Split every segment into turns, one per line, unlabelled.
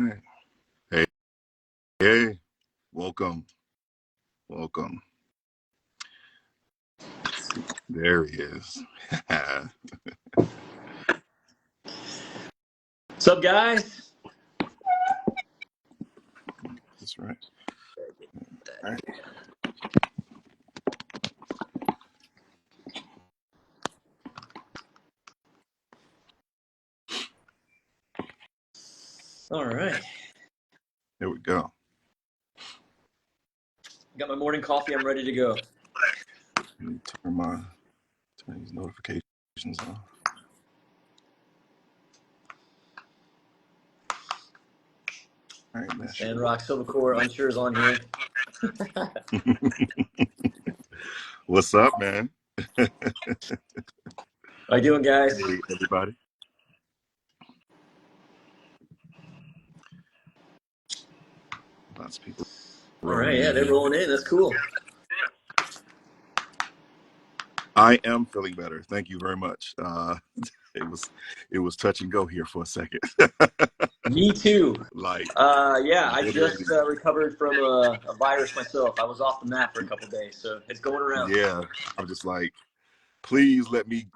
Hey, hey, welcome, welcome. There he is.
What's up, guys?
That's right. All right.
All right.
Here we go.
Got my morning coffee. I'm ready to go.
Let me turn these notifications off. All right, man.
Sandrock, Silvercore, Unsuur is on here.
What's up, man?
How you doing, guys?
Hey, everybody. Lots of people.
All right, yeah, they're rolling in. That's cool.
I am feeling better. Thank you very much. It was touch and go here for a second.
Me too.
Yeah,
I just recovered from a virus myself. I was off the map for a couple days, so it's going around.
Yeah, I'm just like, please let me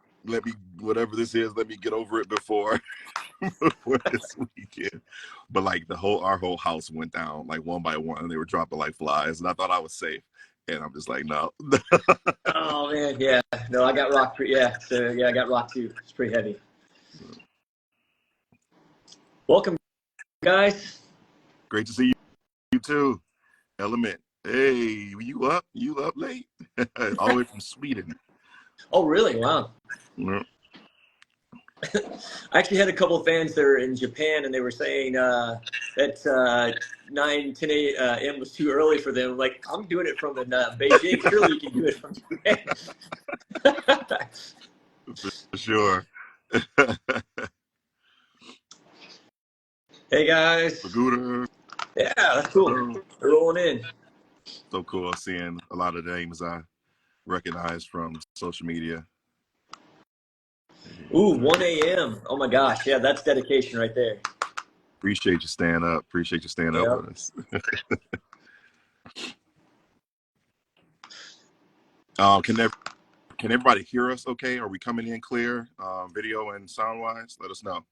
whatever this is, let me get over it before this weekend. But like our whole house went down like one by one, and they were dropping like flies, and I thought I was safe, and I'm just like, no.
Oh man, yeah, no, I got rocked. I got rocked too. It's pretty heavy. Welcome, guys.
Great to see you too, Element. Hey, you up late? All the way from Sweden.
Oh, really? Wow.
Yeah.
I actually had a couple of fans that are in Japan, and they were saying that 9, 10 a.m. was too early for them. Like, I'm doing it from Beijing. Surely you can do it from Japan.
For sure.
Hey, guys.
Pagoda.
Yeah, that's cool. They're rolling in.
So cool seeing a lot of names I recognize from social media.
Ooh, 1 a.m. Oh, my gosh. Yeah, that's dedication right there.
Appreciate you staying up. Appreciate you staying up with us. Can everybody hear us okay? Are we coming in clear, video and sound wise? Let us know.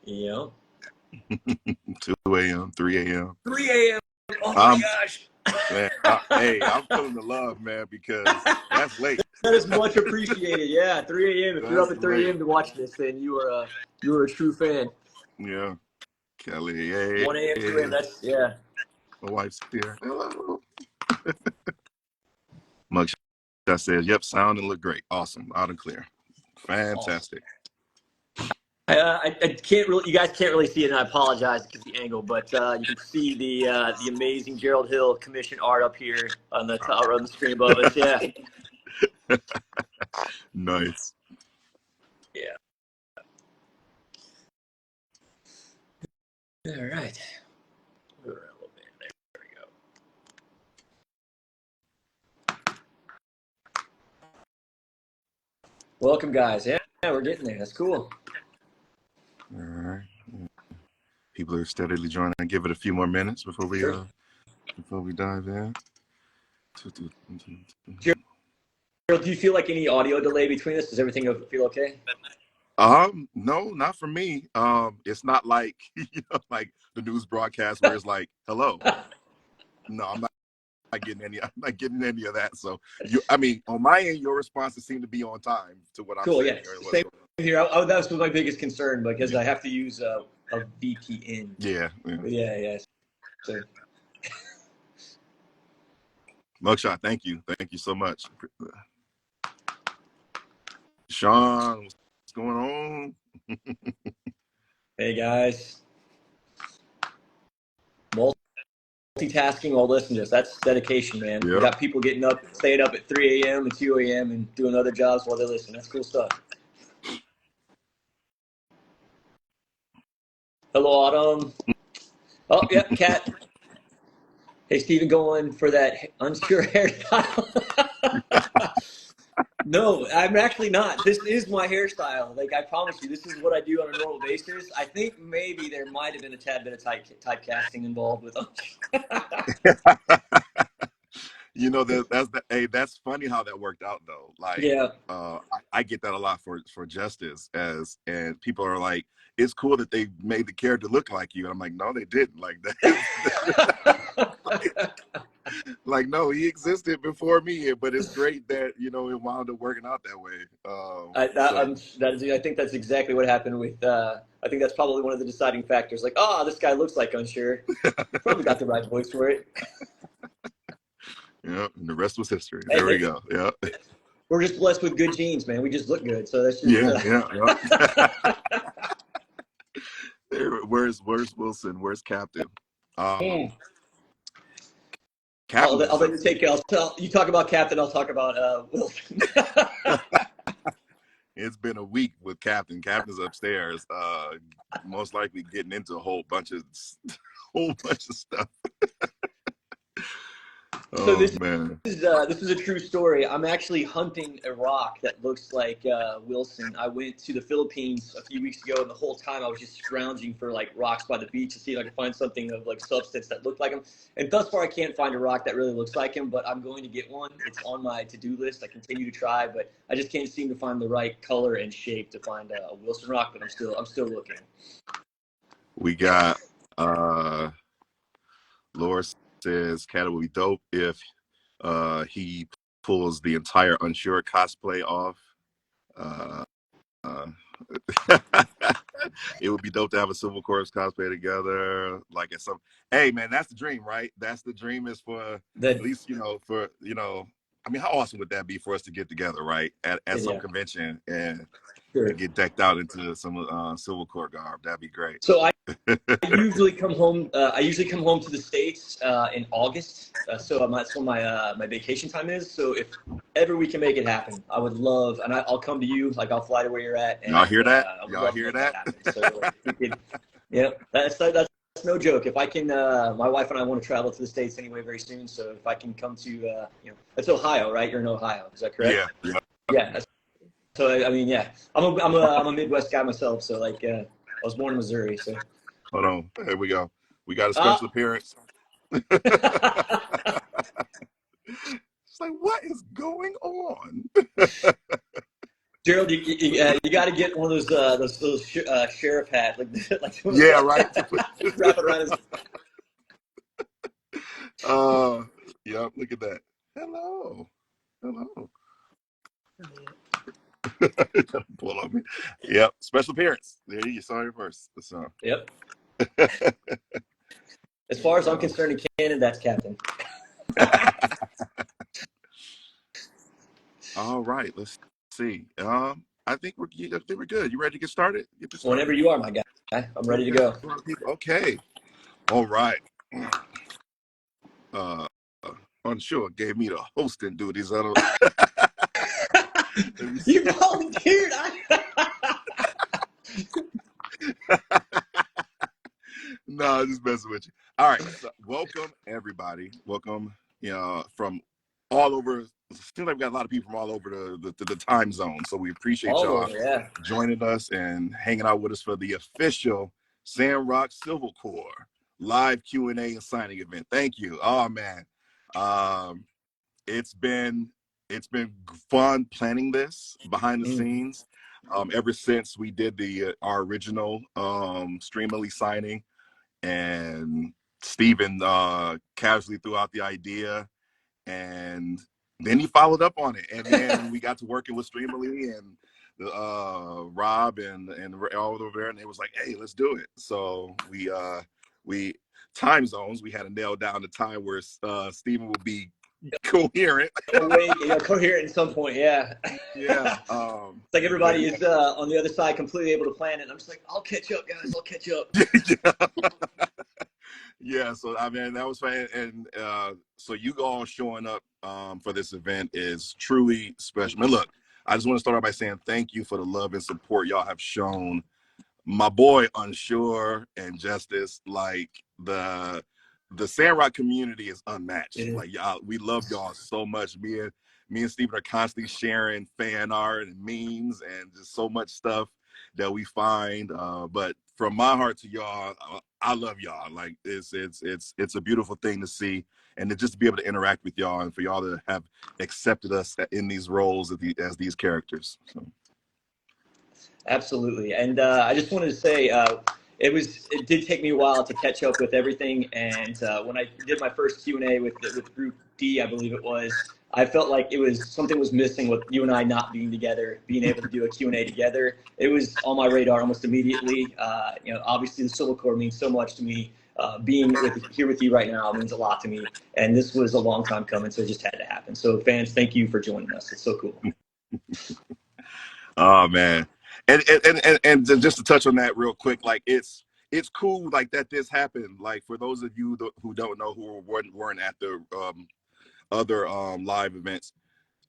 Yeah.
2 a.m., 3 a.m.
3 a.m. Oh my gosh.
Man, hey, I'm feeling the love, man, because that's late.
That is much appreciated. Yeah, 3 a.m. If you're up at 3 a.m. to watch this, then you are a true fan.
Yeah. Kelly, hey.
1 a.m. 2 a.m. That's yeah.
My wife's here. Hello. Mugshot says, yep, sound and look great. Awesome. Loud and clear. Fantastic.
I can't really, you guys can't really see it, and I apologize because the angle, but you can see the amazing Gerald Hill commission art up here on the top on the screen above us. Yeah.
Nice.
Yeah. All right. Move around a little bit. There we go. Welcome, guys. Yeah, we're getting there. That's cool.
All right. People are steadily joining. Give it a few more minutes before we dive in.
Gerald, do you feel like any audio delay between us? Does everything feel okay?
No, not for me. It's not like like the news broadcast where it's like, hello. No, I'm not getting any. I'm not getting any of that. So on my end, your responses seem to be on time to what I'm saying.
Cool. Yeah. Same here. That was my biggest concern because I have to use a VPN.
Yeah.
Yeah. So.
Mugshot, thank you so much. Sean, what's going on?
Hey guys. Multitasking while listening to this. That's dedication, man. Yep. We got people staying up at 3 a.m. and 2 a.m. and doing other jobs while they listen. That's cool stuff. Hello, Autumn. Oh, yep, Kat. Hey, Steven, going for that Unsuur hairstyle. No, I'm actually not. This is my hairstyle. Like I promise you, this is what I do on a normal basis. I think maybe there might have been a tad bit of typecasting involved with them.
You know, that's funny how that worked out though. Like,
Yeah.
I get that a lot for Justice, and people are like, it's cool that they made the character look like you. And I'm like, no, they didn't. Like like, no, he existed before me, but it's great that, you know, it wound up working out that way.
I think that's exactly what happened with. I think that's probably one of the deciding factors. Like, oh, this guy looks like Unsuur. Probably got the right voice for it.
Yeah, and the rest was history.
Hey,
There we go. Yeah.
we're just blessed with good genes, man. We just look good, so that's just.
Yeah. Where's Wilson? Where's Captain? Captain.
I'll let you take it. You talk about Captain. I'll talk about Wilson.
It's been a week with Captain. Captain's upstairs, most likely getting into a whole bunch of stuff.
So
Man.
This is a true story. I'm actually hunting a rock that looks like Wilson. I went to the Philippines a few weeks ago, and the whole time I was just scrounging for like rocks by the beach to see if I could find something of like substance that looked like him. And thus far, I can't find a rock that really looks like him. But I'm going to get one. It's on my to-do list. I continue to try, but I just can't seem to find the right color and shape to find a Wilson rock. But I'm still looking.
We got Laura says Cat would be dope if he pulls the entire Unsuur cosplay off. It would be dope to have a Civil Corps cosplay together. Like at some, hey man, that's the dream, right? That's the dream, is for at least, I mean, how awesome would that be for us to get together, right? At some convention and get decked out into some Civil Corps garb. That'd be great.
So I usually come home. I usually come home to the States in August. So that's when my vacation time is. So if ever we can make it happen, I would love, and I'll come to you. Like I'll fly to where you're at. And,
y'all hear that? Y'all hear that?
So yeah, that's no joke. If I can, my wife and I want to travel to the States anyway very soon. So if I can come to, that's Ohio, right? You're in Ohio, is that correct? Yeah. So I mean, yeah, I'm a Midwest guy myself. So like, I was born in Missouri. So
hold on, here we go. We got a special appearance. It's like, what is going on?
Gerald, you got to get one of those sheriff hat, like
yeah, right.
Wrap it around his.
Yeah, look at that. Hello. Pull on me. Yep, special appearance. There you saw it first. So.
Yep. As far as I'm concerned, in canon, that's Captain.
All right, let's see. I think we're good. You ready to get started?
Whenever you are, my guy. I'm ready to go.
Okay. All right. Unsuur gave me the hosting duties. I don't.
You volunteered.
No, just messing with you. All right, so welcome everybody. Welcome, from all over. It seems like we got a lot of people from all over the time zone. So we appreciate y'all joining us and hanging out with us for the official Sandrock Civil Corps live Q&A and signing event. Thank you. Oh man, it's been fun planning this behind the scenes. Ever since we did our original Streamily signing, and Steven casually threw out the idea, and then he followed up on it, and then we got to working with Streamily and Rob and all over there, and it was like, hey, let's do it. So we time zones, we had to nail down the time where Steven would be coherent.
Coherent at some point, yeah.
Yeah.
It's like everybody is on the other side completely able to plan it. And I'm just like, I'll catch up, guys. I'll catch up.
Yeah, so I mean, that was fun. And so you all showing up for this event is truly special. Man, look, I just want to start out by saying thank you for the love and support y'all have shown my boy Unsuur and Justice. Like the Sandrock community is unmatched. Like y'all, we love y'all so much. me and Steven are constantly sharing fan art and memes and just so much stuff that we find. But from my heart to y'all, I love y'all. Like it's a beautiful thing to see, and to just be able to interact with y'all, and for y'all to have accepted us in these roles as these characters. So.
Absolutely. And I just wanted to say it did take me a while to catch up with everything. And when I did my first Q&A with Group D, I believe it was, I felt like something was missing with you and I not being together, being able to do a Q&A together. It was on my radar almost immediately. Obviously the Civil Corps means so much to me. Being here with you right now means a lot to me. And this was a long time coming, so it just had to happen. So fans, thank you for joining us. It's so cool.
Oh man. And just to touch on that real quick, like it's cool like that this happened. Like for those of you who don't know, who weren't at the other live events,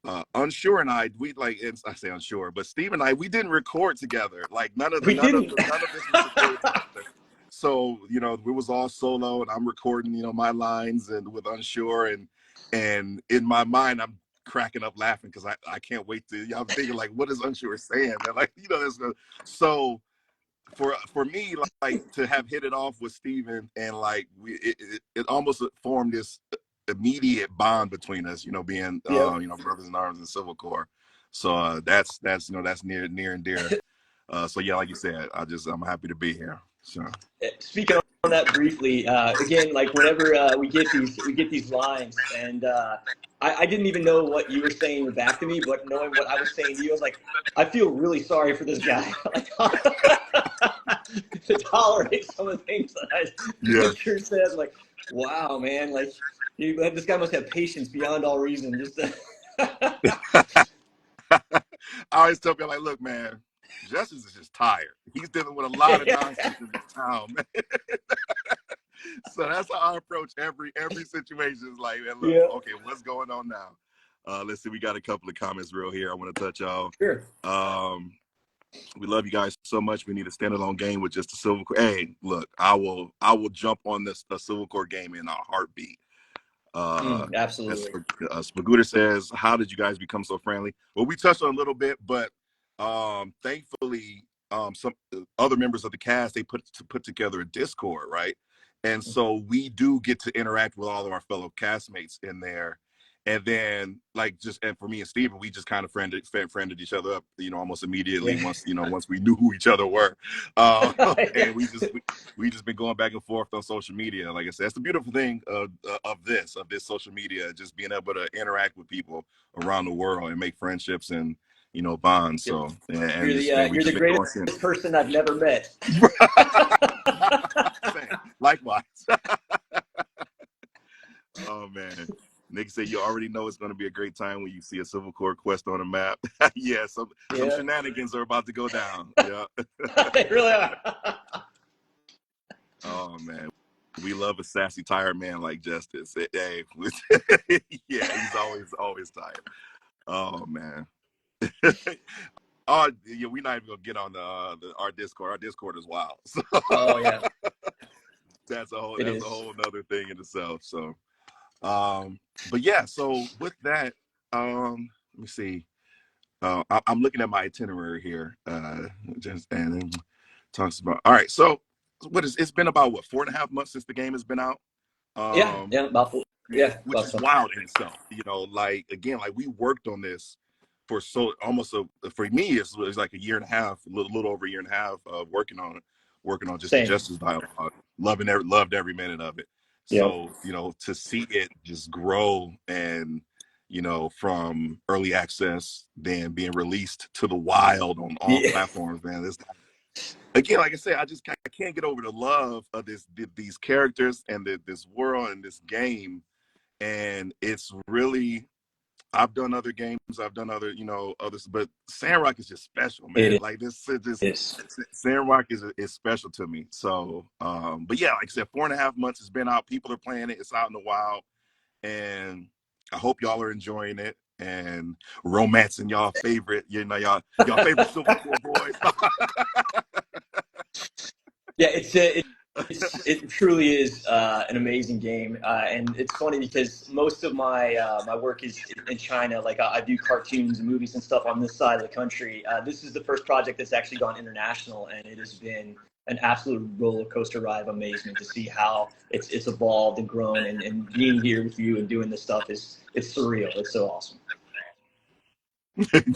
Unsuur and I, I say Unsuur, but Steve and I, we didn't record together. Like none of this was recorded together. So it was all solo, and I'm recording my lines and with Unsuur, and in my mind I'm cracking up laughing because I can't wait to. I'm thinking like, what is Unsuur saying? And like so for me, like to have hit it off with Steven, and like it almost formed this immediate bond between us, being brothers in arms in Civil Corps. So that's near and dear. So yeah, like you said, I'm happy to be here. So
speaking on that briefly, again, like whenever we get these lines, and I didn't even know what you were saying back to me, but knowing what I was saying to you, I was like, I feel really sorry for this guy. Like, to tolerate some of the things that I said. Like, wow, man, like this guy must have patience beyond all reason. Just
I always tell people, like, look, man, Justice is just tired. He's dealing with a lot of nonsense in this town, man. So that's how I approach every situation. Is like, man, look, okay, what's going on now? Let's see, we got a couple of comments real here I want to touch y'all.
Sure.
We love you guys so much. We need a standalone game with just a Civil Corps. Hey, look, I will jump on the Civil Corps game in a heartbeat.
Absolutely.
Spagooter says, how did you guys become so friendly? Well, we touched on a little bit, but thankfully, some other members of the cast, they put together a Discord, right? And so we do get to interact with all of our fellow castmates in there. And then, and for me and Steven, we just kind of friended each other up, almost immediately once we knew who each other were. And we just been going back and forth on social media. Like I said, that's the beautiful thing of this social media, just being able to interact with people around the world and make friendships and bonds. So
you're the greatest person I've never met.
Likewise. Oh man. Nick said, you already know it's going to be a great time when you see a Civil Corps quest on a map. Yeah, some shenanigans are about to go down. Yeah.
They really are.
Oh, man. We love a sassy, tired man like Justice. Hey, yeah, he's always tired. Oh, man. Oh, yeah, we're not even going to get on our Discord. Our Discord is wild. So,
oh, yeah.
That's a whole other thing in itself. So, but yeah, so with that, let me see. I'm looking at my itinerary here. And it talks about. All right, so it's been about 4.5 months since the game has been out.
About 4. Yeah,
which is wild in itself. Like again, like we worked on this for for me, it's like a year and a half, a little over a year and a half of working on just the Justice dialogue. Loved every minute of it. So, to see it just grow and, from early access, then being released to the wild on all platforms, man. This, again, like I said, I can't get over the love of these characters and this world and this game. And it's really, I've done other games, I've done other, others, but Sandrock is just special, man. Like this Sandrock is special to me. So, but yeah, like I said, 4.5 months it's been out. People are playing it. It's out in the wild, and I hope y'all are enjoying it and romancing y'all favorite, y'all favorite Civil Corps boys.
Yeah, truly is an amazing game, and it's funny because most of my my work is in China. Like I do cartoons and movies and stuff on this side of the country. This is the first project that's actually gone international, and it has been an absolute roller coaster ride of amazement to see how it's evolved and grown. And being here with you and doing this stuff it's surreal. It's so awesome.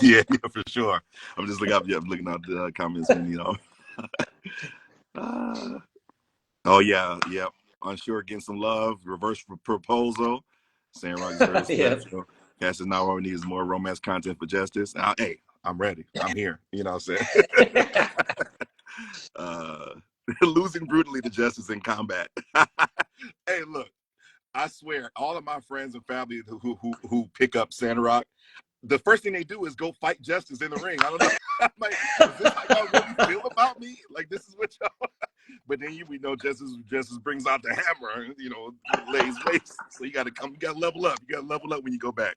Yeah, for sure. I'm just looking up. Yeah, I'm looking at the comments, and Uh, oh yeah, yeah. Unsure, getting some love. Reverse proposal. Sandrock is very
Yeah.
special. Cass is now all we need is more romance content for Justice. Hey, I'm ready. I'm here. You know what I'm saying? Losing brutally to Justice in combat. Hey, look. I swear, all of my friends and family who pick up Sandrock, the first thing they do is go fight Justice in the ring. I don't know. I'm like, is this how y'all really feel about me? Like, this is what y'all. But then we know Justice brings out the hammer, and, lays waste. So you got to level up. You got to level up when you go back.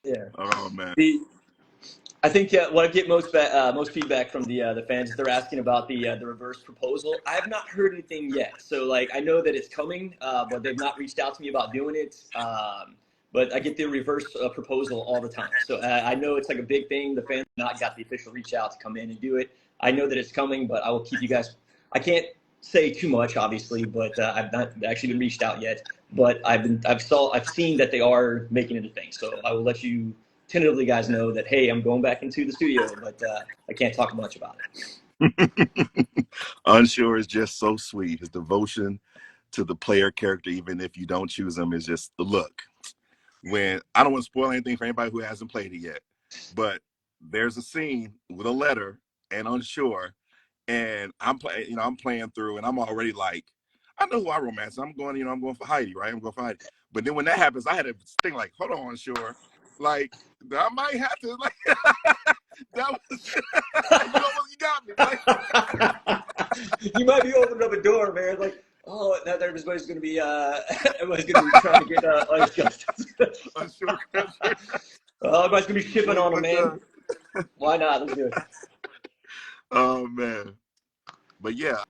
Yeah.
Oh man.
I think what I get most feedback from the fans is they're asking about the reverse proposal. I have not heard anything yet, so like I know that it's coming, but they've not reached out to me about doing it. But I get the reverse proposal all the time, so I know it's like a big thing. The fans have not got the official reach out to come in and do it. I know that it's coming, but I will keep you guys. I can't say too much, obviously, but I've not actually been reached out yet. But I've seen that they are making it a thing, so I will let you tentatively guys know that, hey, I'm going back into the studio, but I can't talk much about
it. Unsuur is just so sweet. His devotion to the player character, even if you don't choose him, is just the look. When I don't want to spoil anything for anybody who hasn't played it yet, but there's a scene with a letter and Unsuur, and I'm playing through, and I'm already like, I know who I romance. I'm going for Heidi, right? I'm going for Heidi. But then when that happens, I had to think like, hold on, Unsuur. Like, I might have to, like, that was, you got me.
Like, you might be opening up a door, man. Like, oh, now everybody's going to be, everybody's going to be trying to get Justice.
Unsuur.
Everybody's going to be shipping on them, man. Why not? Let's do it.
Oh, man. But yeah.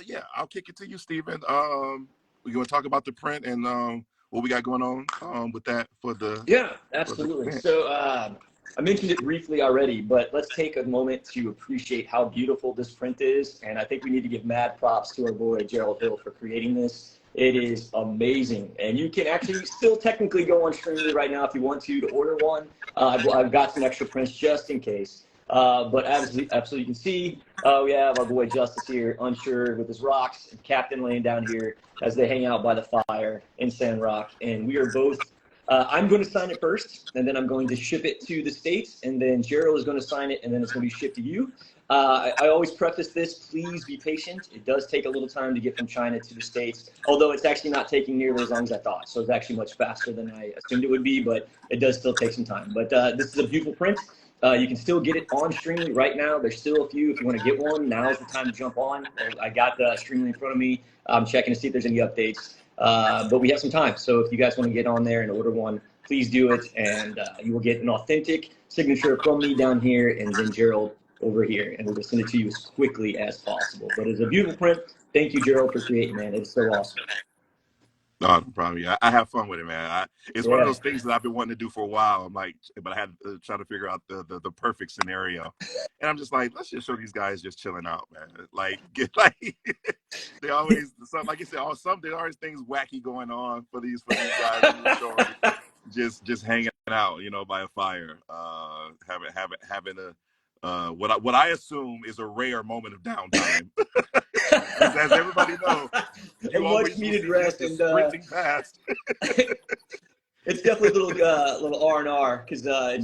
Yeah, I'll kick it to you, Steven. We're going to talk about the print and what we got going on with that for the.
Yeah, absolutely. So I mentioned it briefly already, but let's take a moment to appreciate how beautiful this print is. And I think we need to give mad props to our boy, Gerald Hill, for creating this. It is amazing. And you can actually still technically go on Streamily right now if you want to order one. I've got some extra prints just in case. But as you can see, we have our boy Justice here, Unsuur with his rocks, and Captain laying down here as they hang out by the fire in Sandrock. And we are both, I'm going to sign it first, and then I'm going to ship it to the States, and then Gerald is going to sign it, and then it's going to be shipped to you. I always preface this, please be patient. It does take a little time to get from China to the States, although it's actually not taking nearly as long as I thought. So it's actually much faster than I assumed it would be, but it does still take some time. But this is a beautiful print. You can still get it on Streamily right now. There's still a few. If you want to get one, now's the time to jump on. I got the Streamily in front of me. I'm checking to see if there's any updates. But we have some time. So if you guys want to get on there and order one, please do it. And you will get an authentic signature from me down here and then Gerald over here. And we'll send it to you as quickly as possible. But it's a beautiful print. Thank you, Gerald, for creating, man. It's so awesome.
No problem. Yeah, I have fun with it, man. It's one of those things that I've been wanting to do for a while. I'm like, but I had to try to figure out the perfect scenario, and I'm just like, let's just show these guys just chilling out, man. They always like you said, there are things wacky going on for these guys. Just hanging out, by a fire, having a what I assume is a rare moment of downtime. As everybody knows, you always needed rest and sprinting past.
It's definitely a little R&R because it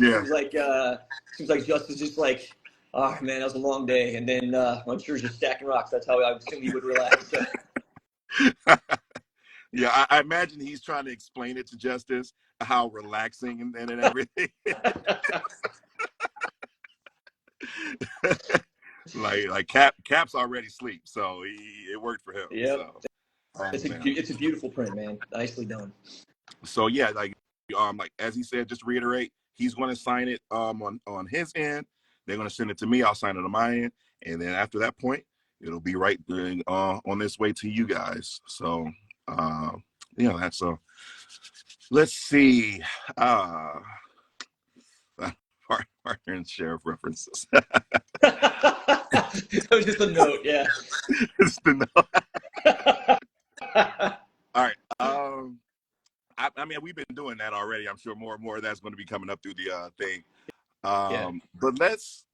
seems like Justin's just like, oh man, that was a long day, and then Unsuur's just stacking rocks. That's how I assume he would relax. So.
Yeah, I imagine he's trying to explain it to Justice how relaxing and everything. like Cap's already asleep, so it worked for him.
Yeah,
so.
It's a beautiful print, man. Nicely done.
So yeah, like as he said, just to reiterate, he's going to sign it on his end. They're going to send it to me. I'll sign it on my end, and then after that point, it'll be right on this way to you guys. So yeah, that's a. Let's see. Partner and sheriff references.
That was just a note, yeah.
Just a note. All right. I mean, we've been doing that already. I'm sure more and more of that's going to be coming up through the thing.
Yeah.
But let's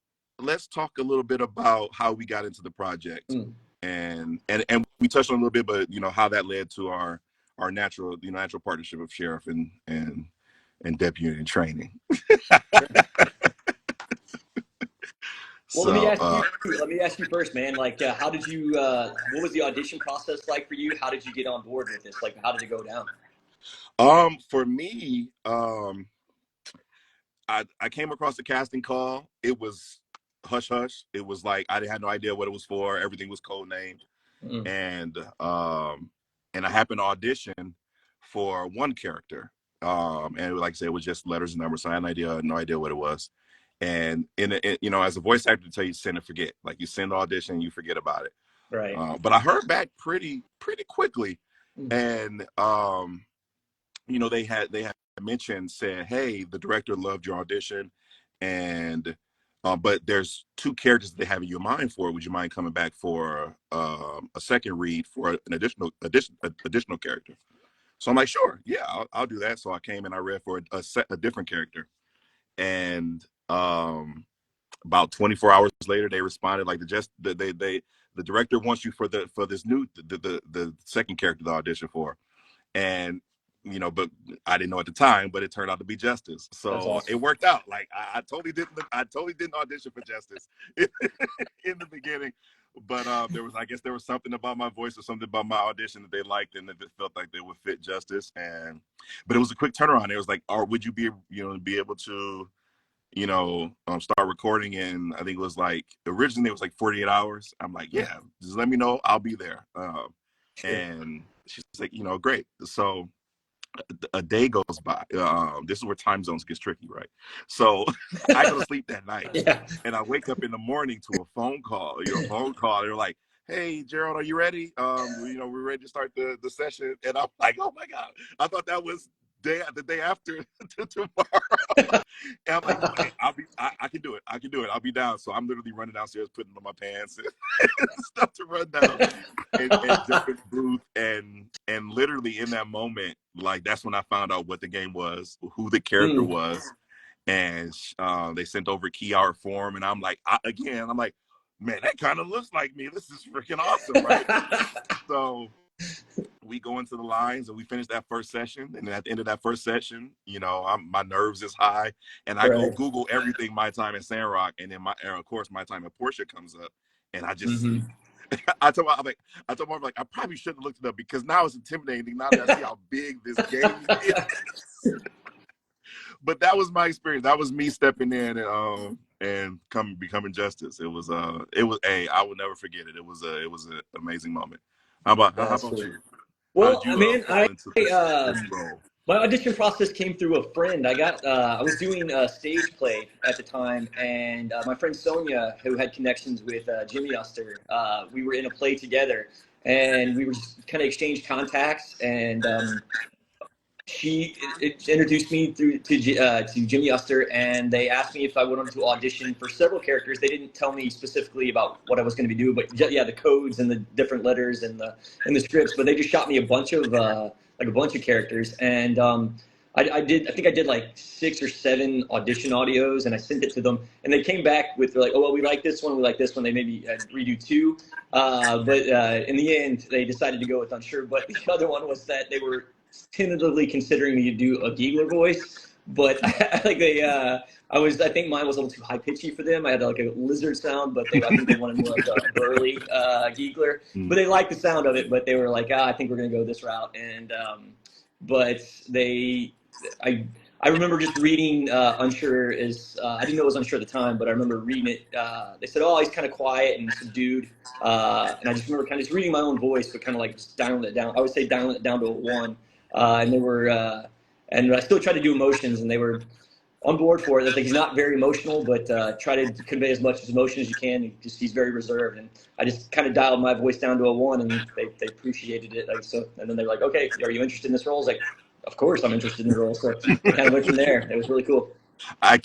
talk a little bit about how we got into the project, and we touched on a little bit, but how that led to our natural partnership of sheriff and deputy in training.
Well,
So,
let me ask you first, man. Like, how did you? What was the audition process like for you? How did you get on board with this? Like, how did it go down?
For me, I came across the casting call. It was hush hush. It was like I had no idea what it was for. Everything was code named, and I happened to audition for one character, and like I said, it was just letters and numbers. So I had no idea what it was. And as a voice actor, to tell you send and forget. Like you send the audition, you forget about it.
Right.
But I heard back pretty quickly, and they had said, hey, the director loved your audition, and but there's two characters that they have in your mind for. Would you mind coming back for a second read for an additional character? So I'm like, sure, yeah, I'll do that. So I came and I read for a different character, and about 24 hours later, they responded like the director wants you for this new the second character to audition for, and but I didn't know at the time, but it turned out to be Justice. So
awesome.
It worked out. Like I totally didn't audition for Justice in the beginning, but I guess there was something about my voice or something about my audition that they liked and that it felt like they would fit Justice. But it was a quick turnaround. It was like, would you be able to start recording in, I think it was like, originally it was like 48 hours. I'm like, yeah, just let me know. I'll be there. And she's like, great. So a day goes by. This is where time zones gets tricky, right? So I go to sleep that night, and I wake up in the morning to a phone call. They're like, "Hey, Gerald, are you ready? We're ready to start the session." And I'm like, "Oh my god!" I thought that was the day after tomorrow. And I'm like, okay, I can do it. I'll be down. So I'm literally running downstairs, putting on my pants and stuff to run down and jump in the booth. And literally in that moment, like that's when I found out what the game was, who the character was. And they sent over a key art form. And I'm like, man, that kind of looks like me. This is freaking awesome, right? So we go into the lines and we finish that first session. And then at the end of that first session, my nerves is high, and I go Google everything My Time in Sandrock, and then of course My Time at Portia comes up, and I just I told my like I probably shouldn't have looked it up because now it's intimidating. Now that I see how big this game is. But that was my experience. That was me stepping in and becoming Justice. I will never forget it. It was an amazing moment. How about you?
Well,
How did you fall into this role?
My audition process came through a friend. I was doing a stage play at the time, and my friend Sonia, who had connections with Jimmy Uster, we were in a play together, and we were just kind of exchanged contacts, and she introduced me to Jimmy Uster, and they asked me if I wanted to audition for several characters. They didn't tell me specifically about what I was going to be doing, but the codes and the different letters and the scripts. But they just shot me a bunch of characters, and I think I did like 6 or 7 audition audios, and I sent it to them, and they came back with, they're like, oh well, we like this one, They maybe redo 2, but in the end they decided to go with Unsuur. But the other one was that they were tentatively considering me to do a Giegler voice, but I think mine was a little too high pitchy for them. I had like a lizard sound, but I think they wanted more like a burly Giegler. But they liked the sound of it, but they were like, I think we're gonna go this route. And I remember just reading Unsuur I didn't know it was Unsuur at the time, but I remember reading it. They said, oh, he's kind of quiet and subdued. And I just remember kind of just reading my own voice, but kind of like just dialing it down. I would say dialing it down to a 1. And they were, and I still tried to do emotions, and they were on board for it. I think he's not very emotional, but try to convey as much emotion as you can. He's very reserved, and I just kind of dialed my voice down to a 1, and they appreciated it. Like, so, and then they're like, "Okay, are you interested in this role?" I was like, "Of course, I'm interested in the role." So it kind of went from there. It was really cool.
I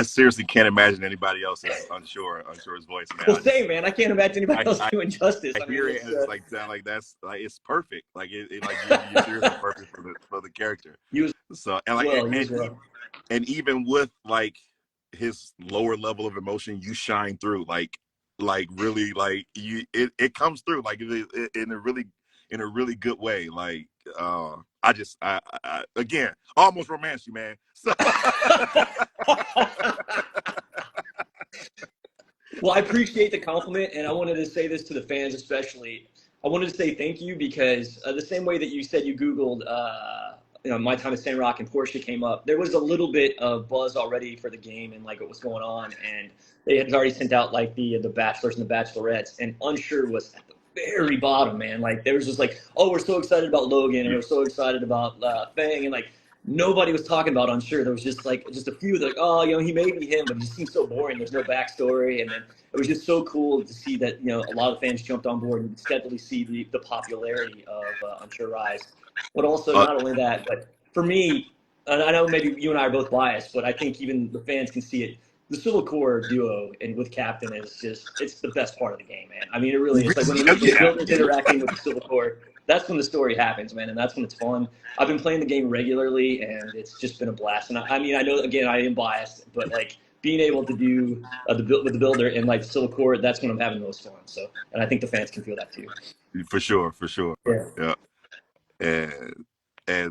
seriously can't imagine anybody else's Unsure's voice, man.
Well, same, man. I can't imagine anybody else
I
doing justice. I mean,
hear it, and it's like that, like that's like it's perfect. Like it like you're seriously perfect for the character.
you as
So and like
well. You as well.
and even with like his lower level of emotion, you shine through. Like really, like it comes through like in a really good way. Like I again almost romance you, man. So.
Well, I appreciate the compliment, and I wanted to say this to the fans especially. I wanted to say thank you because the same way that you said you Googled, My Time at Sandrock and Porsche came up, there was a little bit of buzz already for the game and like what was going on, and they had already sent out like the Bachelors and the Bachelorettes, and Unsuur was at the very bottom, man. Like there was just like, oh, we're so excited about Logan, and we're so excited about Fang, and like nobody was talking about Unsuur. There was just a few like, oh, he may be him, but he just seems so boring. There's no backstory, and then it was just so cool to see that a lot of fans jumped on board and steadily see the popularity of Unsuur rise. But also not only that, but for me, and I know maybe you and I are both biased, but I think even the fans can see it. The Civil Core duo and with Captain it's the best part of the game, man. I mean, it really is. Like when the builders interacting with the Civil Core, that's when the story happens, man, and that's when it's fun. I've been playing the game regularly, and it's just been a blast. And I mean, I know again I am biased, but like being able to do with the builder and like the Civil Core, that's when I'm having the most fun. So, and I think the fans can feel that too.
For sure.
Yeah.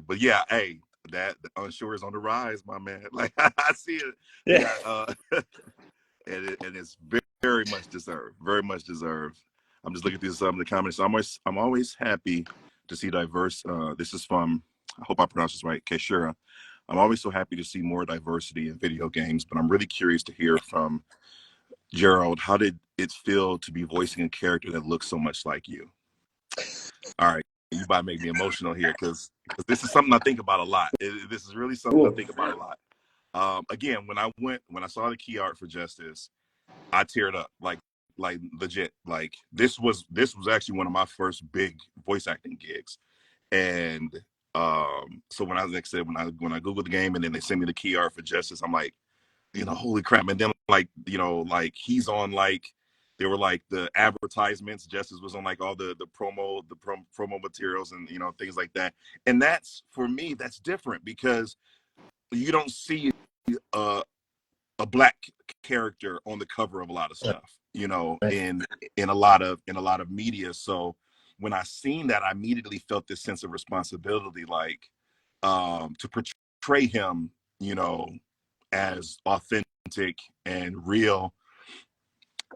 But yeah, hey, that the Unsuur is on the rise, my man. Like I see it.
Yeah.
And it's very much deserved. Very much deserved. I'm just looking through some of the comments. I'm always happy to see diverse. This is from, I hope I pronounce this right, Keshira. I'm always so happy to see more diversity in video games, but I'm really curious to hear from Gerald. How did it feel to be voicing a character that looks so much like you? All right, you about to make me emotional here because this is something I think about a lot. This is really something I think about a lot. Again, when I saw the key art for Justice, I teared up like legit. Like this was actually one of my first big voice acting gigs, and so when I like I said when I googled the game and then they sent me the key art for Justice, I'm like, holy crap! And then like like he's on like. There were like the advertisements. Justice was on like all the promo materials and things like that. And that's for me, that's different because you don't see a black character on the cover of a lot of stuff, in a lot of media. So when I seen that, I immediately felt this sense of responsibility, like to portray him, as authentic and real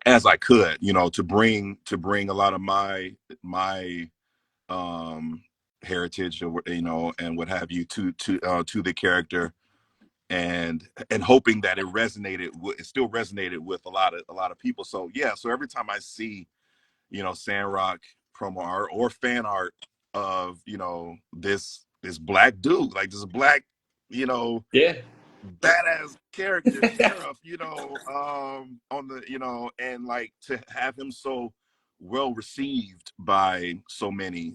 as I could, to bring a lot of my heritage, or and what have you to the character, and hoping that it still resonated with a lot of people. So yeah, so every time I see Sandrock promo art or fan art of this black dude, like this black
Yeah.
badass character sheriff, on the and like to have him so well received by so many.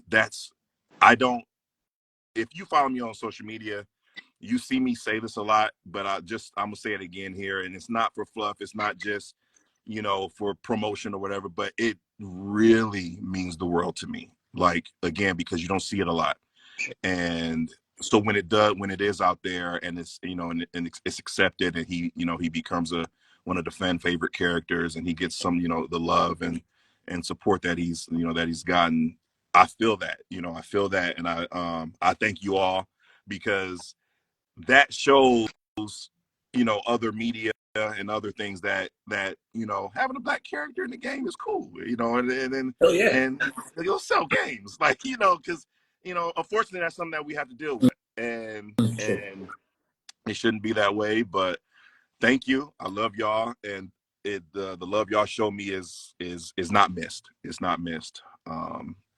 I don't If you follow me on social media, you see me say this a lot, but I'm gonna say it again here, and it's not for fluff, it's not just for promotion or whatever, but it really means the world to me, like again, because you don't see it a lot. And so when it is out there and it's and it's accepted, and he becomes one of the fan favorite characters, and he gets some the love and support that he's gotten. I feel that and I thank you all, because that shows other media and other things that having a black character in the game is cool,
Oh yeah.
and you'll sell games, like because unfortunately that's something that we have to deal with,
Sure.
and it shouldn't be that way. But thank you, I love y'all, and the love y'all show me is not missed. It's not missed.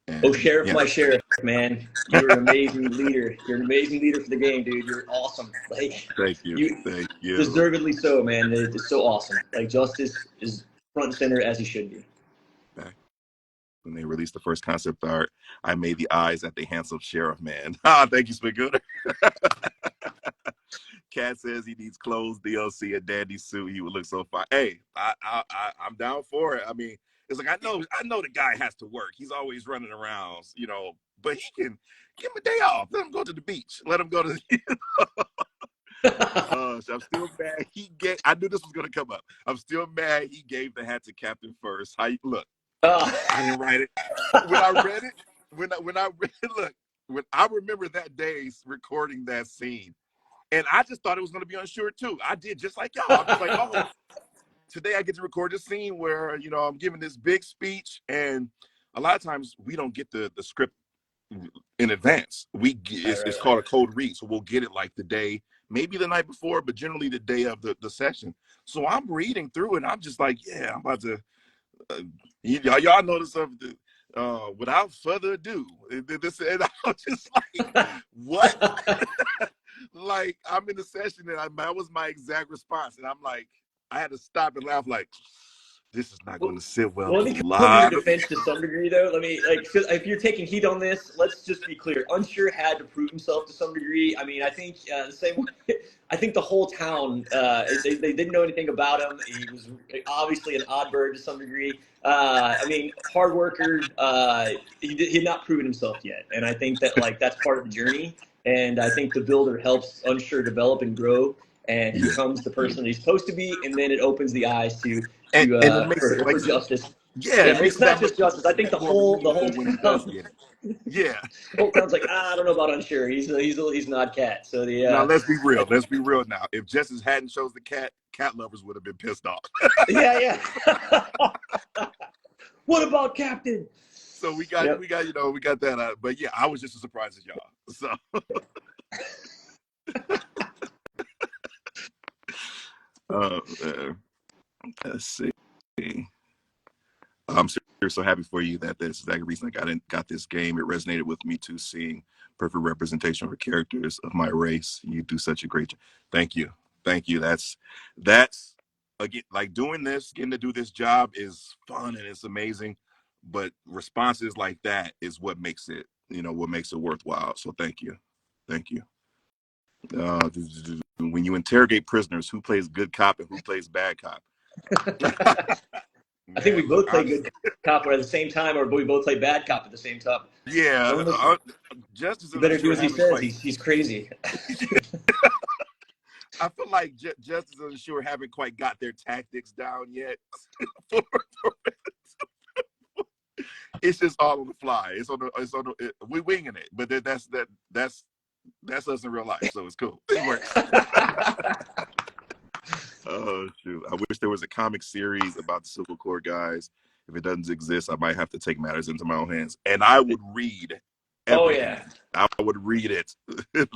Oh,
And
Sheriff,
yeah,
my Sheriff, man. You're an amazing leader. You're an amazing leader for the game, dude. You're awesome. Like,
thank you,
you
thank you.
deservedly so, man. It's so awesome. Like, Justice is front and center as he should be.
Back when they released the first concept art, I made the eyes at the handsome sheriff man. Thank you, Spagooter. Cat says he needs clothes, DLC, a dandy suit. He would look so fine. Hey, I'm down for it. I mean, it's like I know the guy has to work. He's always running around, but he can give him a day off. Let him go to the beach. Let him go to. So I'm still mad. I knew this was gonna come up. I'm still mad. He gave the hat to Captain first. How you look? I didn't write it. When I read it, when I read it, look, when I remember that day recording that scene. And I just thought it was going to be Unsuur too. I did just like y'all. I'm just like, oh, today I get to record this scene where, I'm giving this big speech. And a lot of times we don't get the script in advance. It's called a code read. So we'll get it like the day, maybe the night before, but generally the day of the session. So I'm reading through it and I'm just like, yeah, I'm about to, y'all notice of without further ado, and I was just like, what? Like, I'm in the session and that was my exact response. And I'm like, I had to stop and laugh like, this is not going to sit well
Let
with
me come to your
live.
defense to some degree, though. Let me, if you're taking heat on this, let's just be clear. Unsuur had to prove himself to some degree. I mean, I think the same way, I think the whole town, they didn't know anything about him. He was obviously an odd bird to some degree. I mean, hard worker. He had not proven himself yet. And I think that, that's part of the journey. And I think the builder helps Unsuur develop and grow. And he becomes the person that he's supposed to be. And then it opens the eyes to
and it makes it
for
like
justice.
Yeah, it makes
it's not just justice. I think the whole
when he does
town,
get it. Yeah.
the whole town's like, I don't know about Unsuur. He's an odd cat. So
Now let's be real. Let's be real now. If Justice hadn't chose the cat lovers would have been pissed off.
yeah. What about Captain?
So we got that out. But yeah, I was just as surprised as y'all. So let's see. I'm so happy for you that that's the reason I got this game. It resonated with me too, seeing perfect representation of characters of my race. You do such a great job. Thank you. That's again, like, doing this, getting to do this job is fun and it's amazing. But responses like that is what makes it, worthwhile. So thank you. When you interrogate prisoners, who plays good cop and who plays bad cop?
I think we both play good cop at the same time, or we both play bad cop at the same time.
Yeah, Justice.
You better do as he says. He's crazy.
I feel like Justice and Unsuur haven't quite got their tactics down yet. It's just all on the fly. We're winging it, but that's us in real life, so it's cool. It works. Oh shoot! I wish there was a comic series about the Civil Corps guys. If it doesn't exist, I might have to take matters into my own hands, and I would read everything. Oh yeah, I would read it.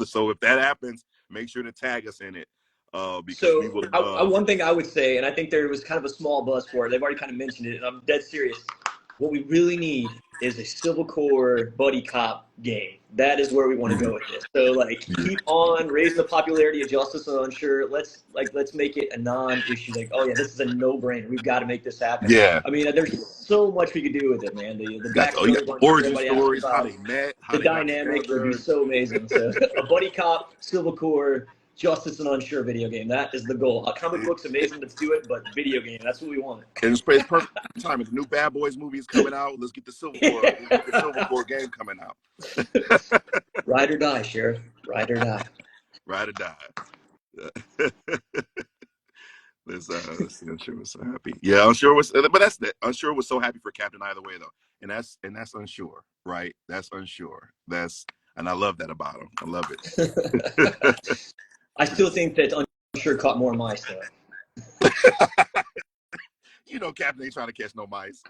So if that happens, make sure to tag us in it. Because we will.
One thing I would say, and I think there was kind of a small buzz for it. They've already kind of mentioned it, and I'm dead serious. What we really need is a Civil Corps buddy cop game. That is where we want to go with this. So keep on raising the popularity of Justice and Unsuur. Let's make it a non-issue. Oh yeah, this is a no-brainer. We've got to make this happen.
Yeah.
I mean, there's so much we could do with it, man. The
origin stories, how they met,
the dynamic would be so amazing. So a buddy cop, Civil Corps, Justice and Unsuur video game. That is the goal. A comic book's amazing, let's do it, but video game, that's what we want.
And it's perfect time. If the new Bad Boys movie is coming out, let's get the Civil Corps, Civil Corps game coming out.
Ride or die, Sheriff. Ride or die.
Ride or die. Unsuur was so happy. Yeah, Unsuur was, but that's that. Unsuur was so happy for Captain either way though, and that's Unsuur, right? That's Unsuur. And I love that about him. I love it.
I still think that Unsuur caught more mice though.
Captain ain't trying to catch no mice.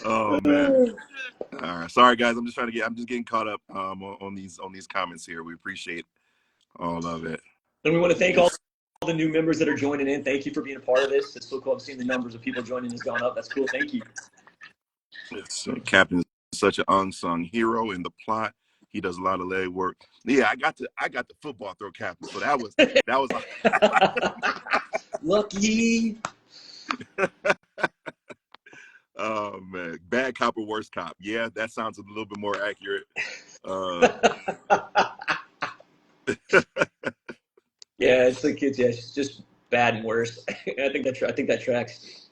Oh man. All right. Sorry guys, I'm just getting caught up on these comments here. We appreciate all of it.
And we want to thank all the new members that are joining in. Thank you for being a part of this. It's so cool. I'm seeing the numbers of people joining has gone up. That's cool. Thank you.
Captain is such an unsung hero in the plot. He does a lot of leg work. Yeah, I got the football throw captain. So that was
Lucky.
Oh man, bad cop or worst cop. Yeah, that sounds a little bit more accurate.
Yeah, it's like it's just bad and worse. I think that tracks.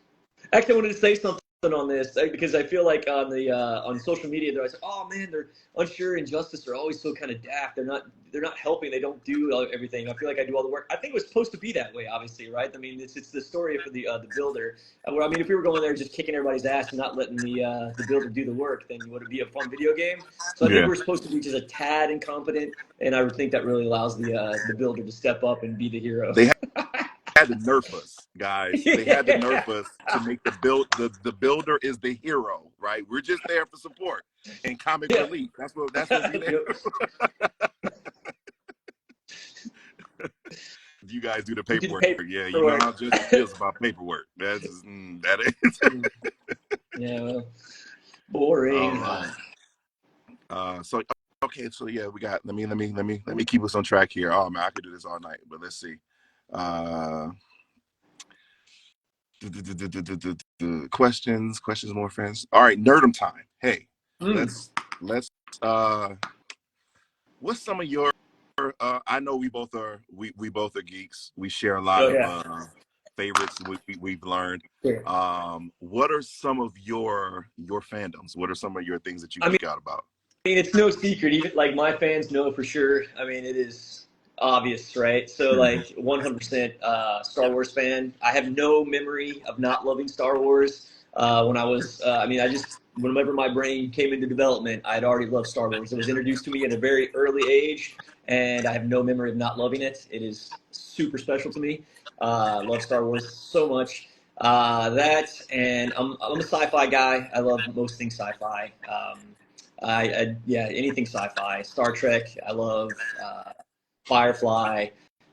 Actually, I wanted to say something on this because I feel like on social media they're like, oh man, they're Unsuur and Justice are always so kind of daft. They're not helping. They don't do everything. I feel like I do all the work. I think it was supposed to be that way, obviously, right? I mean, it's the story for the builder. Where, I mean, if we were going there just kicking everybody's ass and not letting the builder do the work, then would it be a fun video game? So I think we're supposed to be just a tad incompetent, and I would think that really allows the builder to step up and be the hero.
They had to nerf us, guys. They had to nerf us to make the builder is the hero, right? We're just there for support and comic relief. That's what we there. You guys do the paperwork. Yeah, you know how just feels about paperwork. That is.
Yeah, well, boring.
So okay, so yeah, we got. Let me keep us on track here. Oh man, I could do this all night, but let's see. Questions, more friends. All right, nerdum time. Hey, let's what's some of your I know we both are geeks. We share a lot of favorites we've learned. What are some of your fandoms? What are some of your things that you geek out about?
I mean, it's no secret. Even like my fans know for sure. I mean, it is obvious, right? So like 100% Star Wars fan. I have no memory of not loving Star Wars. When I was, whenever my brain came into development, I had already loved Star Wars. It was introduced to me at a very early age, and I have no memory of not loving it. It is super special to me. I love Star Wars so much. That, and I'm a sci-fi guy. I love most things sci-fi. Anything sci-fi. Star Trek. I love Firefly.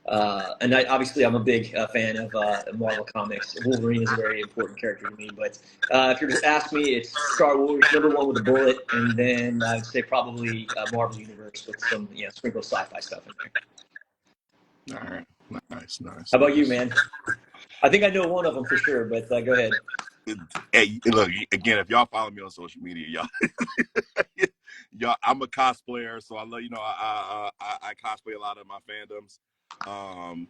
And obviously, I'm a big fan of Marvel Comics. Wolverine is a very important character to me. But if you're to ask me, it's Star Wars, #1 with a bullet, and then I'd say probably Marvel Universe with some sprinkle of sci-fi stuff in
there. All right, nice.
How about you, man? I think I know one of them for sure, but go ahead.
Hey, look, again, if y'all follow me on social media, y'all, I'm a cosplayer, so I love, I cosplay a lot of my fandoms. I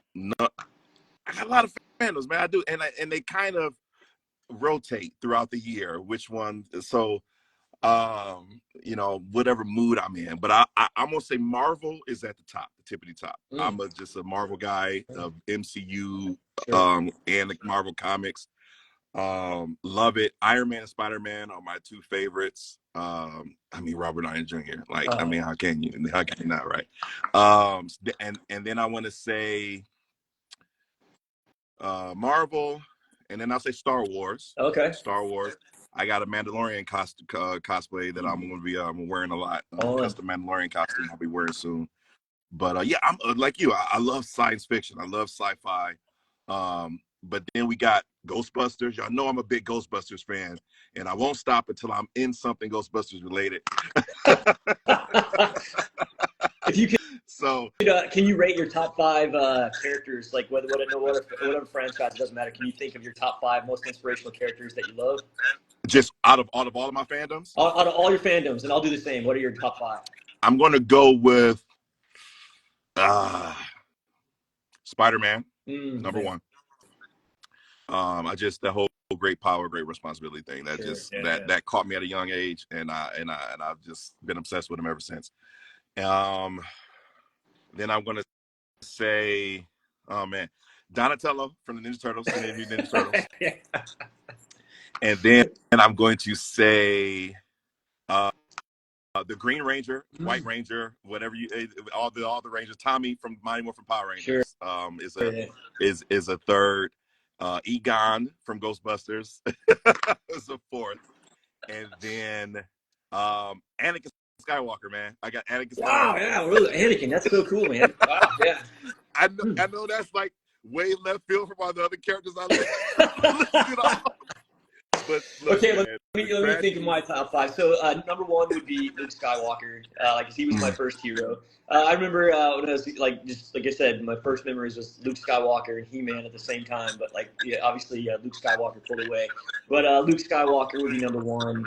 got a lot of fandoms, man. I do, and they kind of rotate throughout the year. Which one? So, whatever mood I'm in. But I'm gonna say Marvel is at the top, the tippity top. I'm just a Marvel guy of MCU, and the Marvel comics. Love it. Iron Man and Spider-Man are my two favorites. Robert Downey Jr. How can you not, right? And then I want to say Marvel, and then I'll say Star Wars.
Okay.
Star Wars. I got a Mandalorian cosplay that I'm going to be wearing a lot. Custom Mandalorian costume I'll be wearing soon. But I'm like you. I love science fiction. I love sci-fi. But then we got Ghostbusters. Y'all know I'm a big Ghostbusters fan, and I won't stop until I'm in something Ghostbusters related.
If you can you rate your top 5 characters, like whatever franchise, it doesn't matter. Can you think of your top 5 most inspirational characters that you love?
Just out of all of my fandoms?
Out of all your fandoms, and I'll do the same. What are your top 5? I'm
going to go with Spider-Man, number 1. The whole great power, great responsibility thing that caught me at a young age, and I've just been obsessed with him ever since. Then I'm gonna say, Donatello from the Ninja Turtles, Ninja Turtles. And then I'm going to say the Green Ranger, White Ranger, whatever all the Rangers. Tommy from Mighty Morphin Power Rangers is a third. Egon from Ghostbusters is a fourth, and then Anakin Skywalker, man. I got Anakin.
Wow, yeah, really, Anakin. That's so cool, man. Wow, yeah.
I know that's like way left field from all the other characters I listed off. But look,
Okay,
man,
let me think of my top five. So number one would be Luke Skywalker, like he was my first hero. I remember when I was just like I said, my first memories was Luke Skywalker and He-Man at the same time. But like, yeah, obviously Luke Skywalker pulled away. But Luke Skywalker would be number one.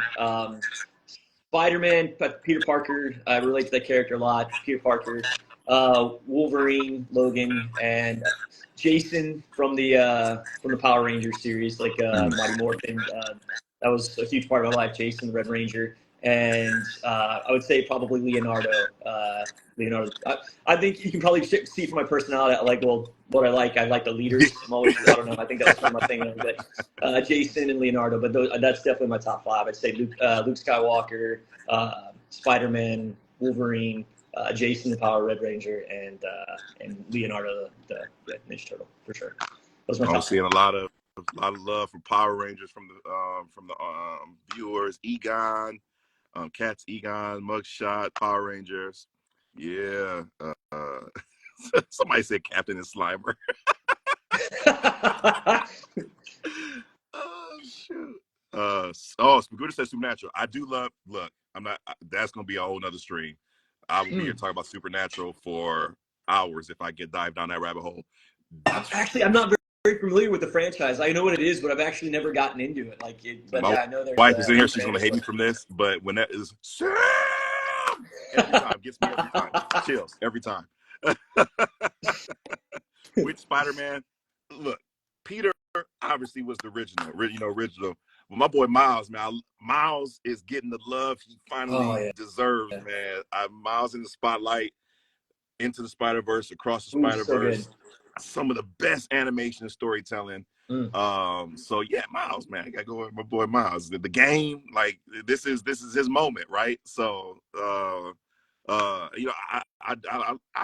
Spider-Man, Peter Parker. I relate to that character a lot. Peter Parker, Wolverine, Logan, and Jason from the Power Rangers series, like Mighty Morphin. That was a huge part of my life. Jason, the Red Ranger, and I would say probably Leonardo. Leonardo. I think you can probably see from my personality. What I like. I like the leaders. I'm always. I don't know. I think that was kind of my thing. But Jason and Leonardo. But that's definitely my top five. I'd say Luke Skywalker, Spider-Man, Wolverine. Jason the Power Red Ranger, and Leonardo the Ninja Turtle for sure. Those are my
I'm
top
seeing a lot of love for Power Rangers from the viewers. Egon, Cats, Egon, Mugshot, Power Rangers. Yeah. Somebody said Captain and Slimer. Oh shoot. Spagooda says Supernatural. I do love. Look, I'm not. That's gonna be a whole nother stream. I will be here talking about Supernatural for hours if I get dived down that rabbit hole.
I'm not very familiar with the franchise. I know what it is, but I've actually never gotten into it. But
my
yeah, I know there's.
Wife is in here. She's gonna hate me from this, but when that is Sam, every time gets me every time. Chills every time. With Spider-Man, look, Peter obviously was the original. But my boy Miles, man, Miles is getting the love he finally deserves, man. Miles in the spotlight, Into the Spider-Verse, Across the Spider-Verse,
so
some of the best animation and storytelling. So yeah, Miles, man, I gotta go with my boy Miles. The game, like this is his moment, right? So I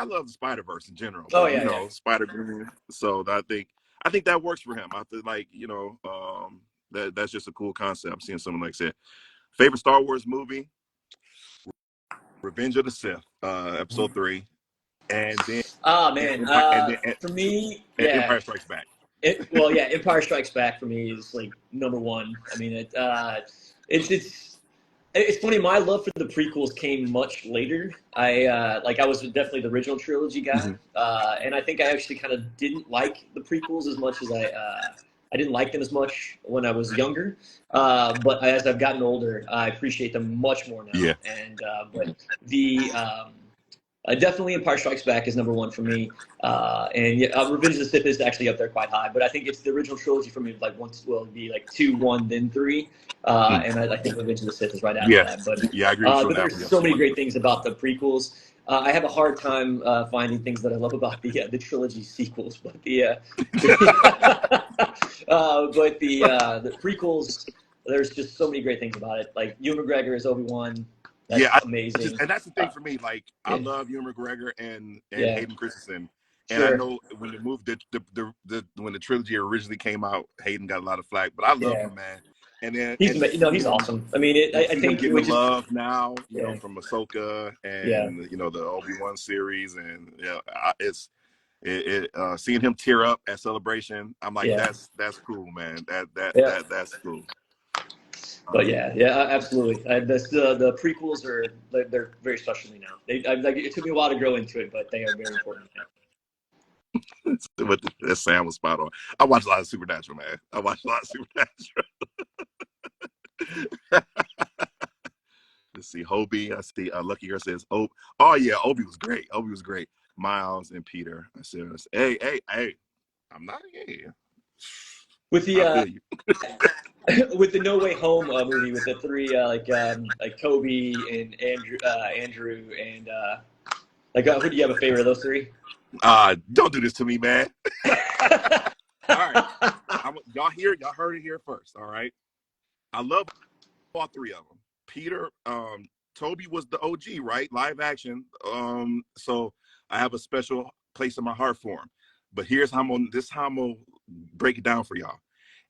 love the Spider-Verse in general. But, Spider-Man. So I think that works for him. I feel like, that's just a cool concept. I'm seeing someone like said. Favorite Star Wars movie? Revenge of the Sith, episode 3. And then
for me,
Empire Strikes Back.
Empire Strikes Back for me is like number one. I mean, it's funny. My love for the prequels came much later. I was definitely the original trilogy guy, and I think I actually kind of didn't like the prequels as much as I didn't like them as much when I was younger. But as I've gotten older, I appreciate them much more now.
Yeah.
And but definitely Empire Strikes Back is number one for me. Revenge of the Sith is actually up there quite high, but I think it's the original trilogy for me. It'd be like 2, 1, then 3. And I think Revenge of the Sith is right after that. But
I agree with you.
But there's so many great things about the prequels. I have a hard time finding things that I love about the trilogy sequels, but the prequels, there's just so many great things about it. Like Ewan McGregor as Obi-Wan. That's amazing.
And that's the thing for me. Like, I love Ewan McGregor and Hayden Christensen. And
Sure.
I know when the movie, when the trilogy originally came out, Hayden got a lot of flack, but I love him, man. And then
he's awesome. I mean, I think
getting the love now, from Ahsoka and the Obi-Wan series, and seeing him tear up at Celebration, I'm like, that's cool, man. That's cool.
But absolutely. The prequels they're very special to me now. It took me a while to grow into it, but they are very important now.
But that Sam was spot on. I watch a lot of Supernatural, man. Let's see, Hobie. I see Lucky Girl says, oh yeah, Obi was great. Miles and Peter. I said, hey, I'm not here.
With the with the No Way Home movie, with the 3 like Toby and Andrew and who do you have a favorite of those 3?
Don't do this to me, man. All right, y'all heard it here first. All right, I love all 3 of them. Peter, Toby was the OG, right? Live action. So I have a special place in my heart for him. But here's how I'm gonna break it down for y'all.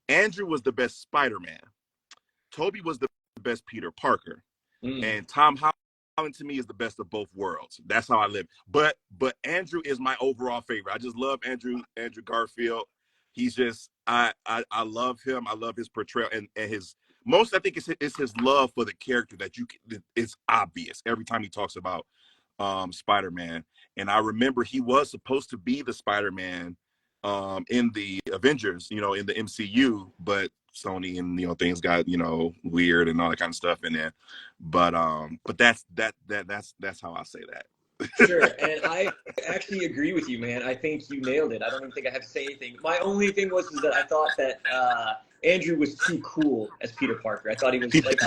Andrew was the best Spider-Man. Toby was the best Peter Parker. And Tom Holland to me is the best of both worlds. That's how I live. But Andrew is my overall favorite. I just love Andrew Garfield. He's just I love him. I love his portrayal and his most. I think it's his love for the character that it's obvious every time he talks about Spider-Man. And I remember he was supposed to be the Spider-Man in the Avengers, in the MCU, but Sony and things got weird and all that kind of stuff in there. But that's how I say that.
Sure, and I actually agree with you, man. I think you nailed it. I don't even think I have to say anything. My only thing was that I thought that Andrew was too cool as Peter Parker. I thought he was
that's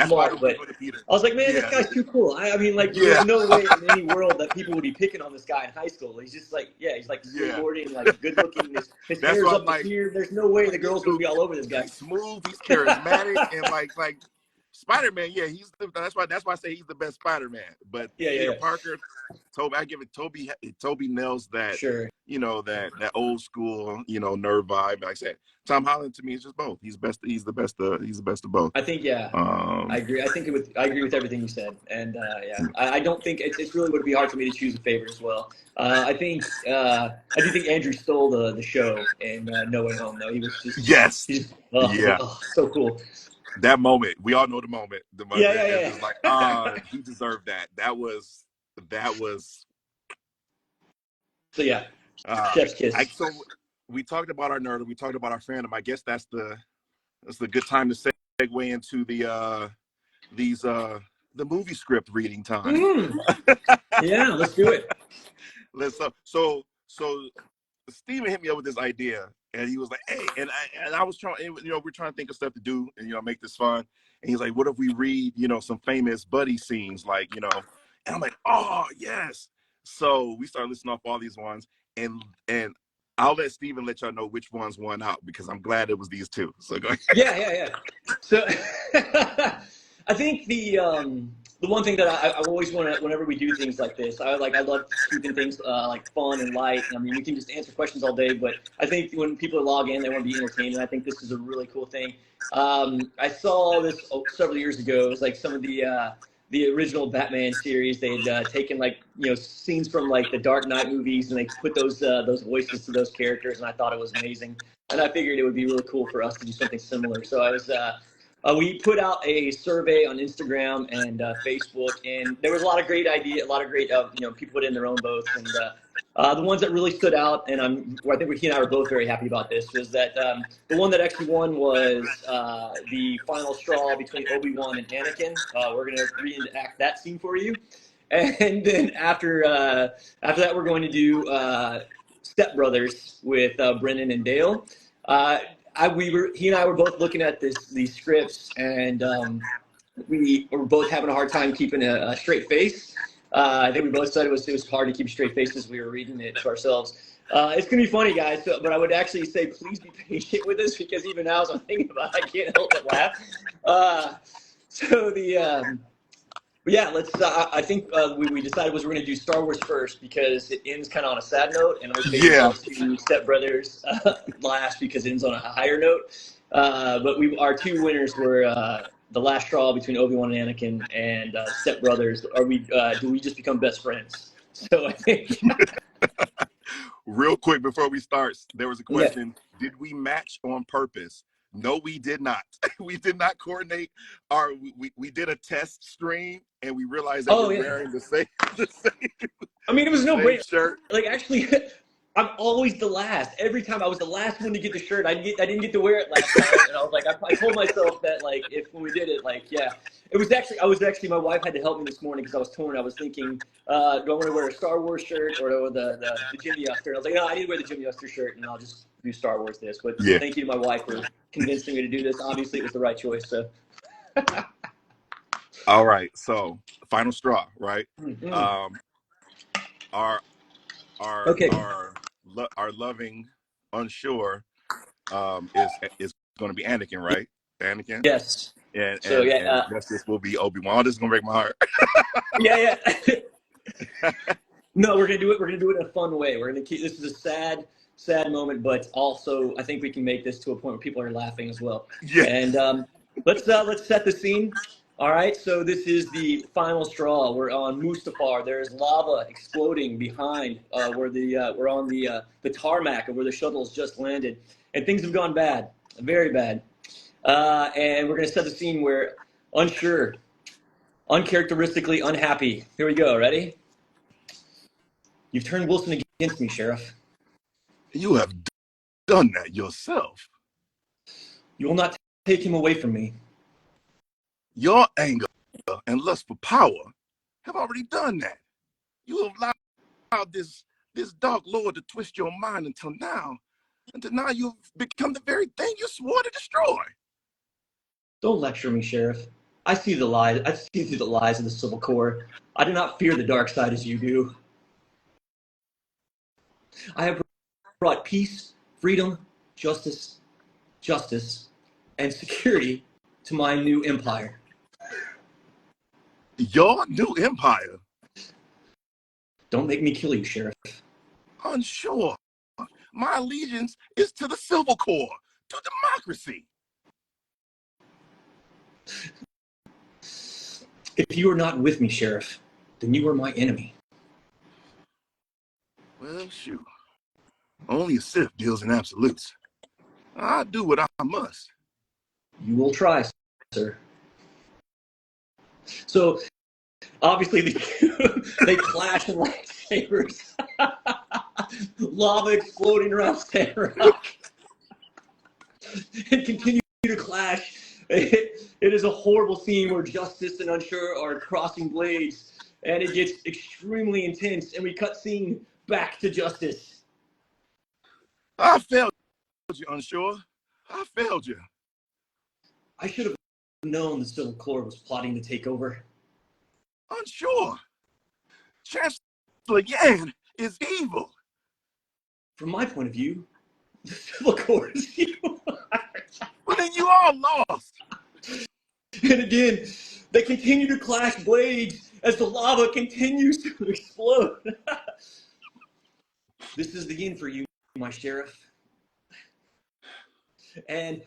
smart, but I was like, man, this guy's too cool. I mean, there's no way in any world that people would be picking on this guy in high school. He's just like, he's like skateboarding, like good looking. His hair's up to here. There's no way the girls would be all over this guy.
He's smooth. He's charismatic, and like Spider-Man. Yeah, that's why I say he's the best Spider-Man. But Peter Parker, I give it Toby. Toby nails that.
Sure.
That old school, nerd vibe. Like I said, Tom Holland to me is just both. He's the best of both.
I think, I agree. I agree with everything you said, and I don't think it's really would be hard for me to choose a favorite as well. I do think Andrew stole the show in No Way Home, though. He was just so cool.
That moment, we all know the moment. The moment,
it
was like, he deserved that. That was.
So chef's kiss.
So we talked about our nerd. We talked about our fandom. I guess that's the good time to segue into the movie script reading time.
Yeah, let's do it.
So Steven hit me up with this idea, and he was like, "Hey," and I was trying. We're trying to think of stuff to do, and make this fun. And he's like, "What if we read, some famous buddy scenes, like, And I'm like, "Oh yes." So we started listing off all these ones, and I'll let Steven let y'all know which ones won out because I'm glad it was these two. So go ahead.
Yeah. So I think the one thing that I always want to, whenever we do things like this, I love keeping things like fun and light. I mean, we can just answer questions all day, but I think when people log in, they want to be entertained, and I think this is a really cool thing. I saw this several years ago. It was like some of the original Batman series. They had taken scenes from the Dark Knight movies, and they put those voices to those characters, and I thought it was amazing. And I figured it would be really cool for us to do something similar. So I was we put out a survey on Instagram and Facebook, and there was a lot of great ideas, a lot of great people put in their own votes, and the ones that really stood out, and I think he and I were both very happy about this, was that the one that actually won was the final straw between Obi-Wan and Anakin. We're going to reenact that scene for you. And then after that, we're going to do Step Brothers with Brennan and Dale. He and I were both looking at these scripts, and we were both having a hard time keeping a straight face. I think we both said it was hard to keep a straight face as we were reading it to ourselves. It's going to be funny, guys, but I would actually say please be patient with us, because even now as I'm thinking about it, I can't help but laugh. I think we decided we're going to do Star Wars first because it ends kind of on a sad note, and we're to Step Brothers last because it ends on a higher note. But our two winners were the last straw between Obi-Wan and Anakin and Step Brothers. Do we just become best friends? So I think.
Real quick before we start, there was a question: did we match on purpose? No, we did not. We did not coordinate. We did a test stream, and we realized that we're wearing the same.
I mean, it was no brainer.
Shirt.
Actually, I'm always the last. Every time I was the last one to get the shirt. I didn't get to wear it last time, and I was like, I told myself that when we did it, it was actually my wife had to help me this morning because I was torn. I was thinking, do I want to wear a Star Wars shirt or the Jim Yuster? And I was like, no, I need to wear the Jim Yuster shirt, and I'll just do Star Wars this. But thank you to my wife for convincing me to do this. Obviously, it was the right choice. So.
All right. So final straw, right?
Mm-hmm.
Our loving Unsuur is going to be Anakin, right? Anakin.
Yes.
And Justice will be Obi-Wan. Oh, this is gonna break my heart.
Yeah. No, we're gonna do it. We're gonna do it in a fun way. We're gonna keep. This is a sad moment, but also I think we can make this to a point where people are laughing as well.
Yeah.
And let's set the scene. All right, so this is the final straw. We're on Mustafar. There's lava exploding behind where we're on the tarmac of where the shuttle's just landed, and things have gone bad, very bad. And we're gonna set the scene where Unsure, uncharacteristically unhappy. Here we go. Ready? You've turned Wilson against me, Sheriff.
You have done that yourself.
You will not take him away from me.
Your anger and lust for power have already done that. You have allowed this dark lord to twist your mind until now you've become the very thing you swore to destroy.
Don't lecture me, Sheriff. I see the lies. I see through the lies of the Civil Corps. I do not fear the dark side as you do. I have brought peace, freedom, justice, and security to my new empire.
Your new empire?
Don't make me kill you, Sheriff.
Unsure. My allegiance is to the Civil Corps, to democracy.
If you are not with me, Sheriff, then you are my enemy.
Well, shoot. Only a Sith deals in absolutes. I'll do what I must.
You will try, sir. So, obviously, they clash in lightsabers. Lava exploding around Sandrock. And continue to clash. It is a horrible scene where Justice and Unsure are crossing blades, and it gets extremely intense, and we cut scene back to Justice.
I failed you, Unsure. I failed you.
I should have known the Civil Corps was plotting to take over.
Unsure. Chancellor Yan is evil.
From my point of view, the Civil Corps is evil.
Well, then you are lost.
And again, they continue to clash blades as the lava continues to explode. This is the end for you, my sheriff. And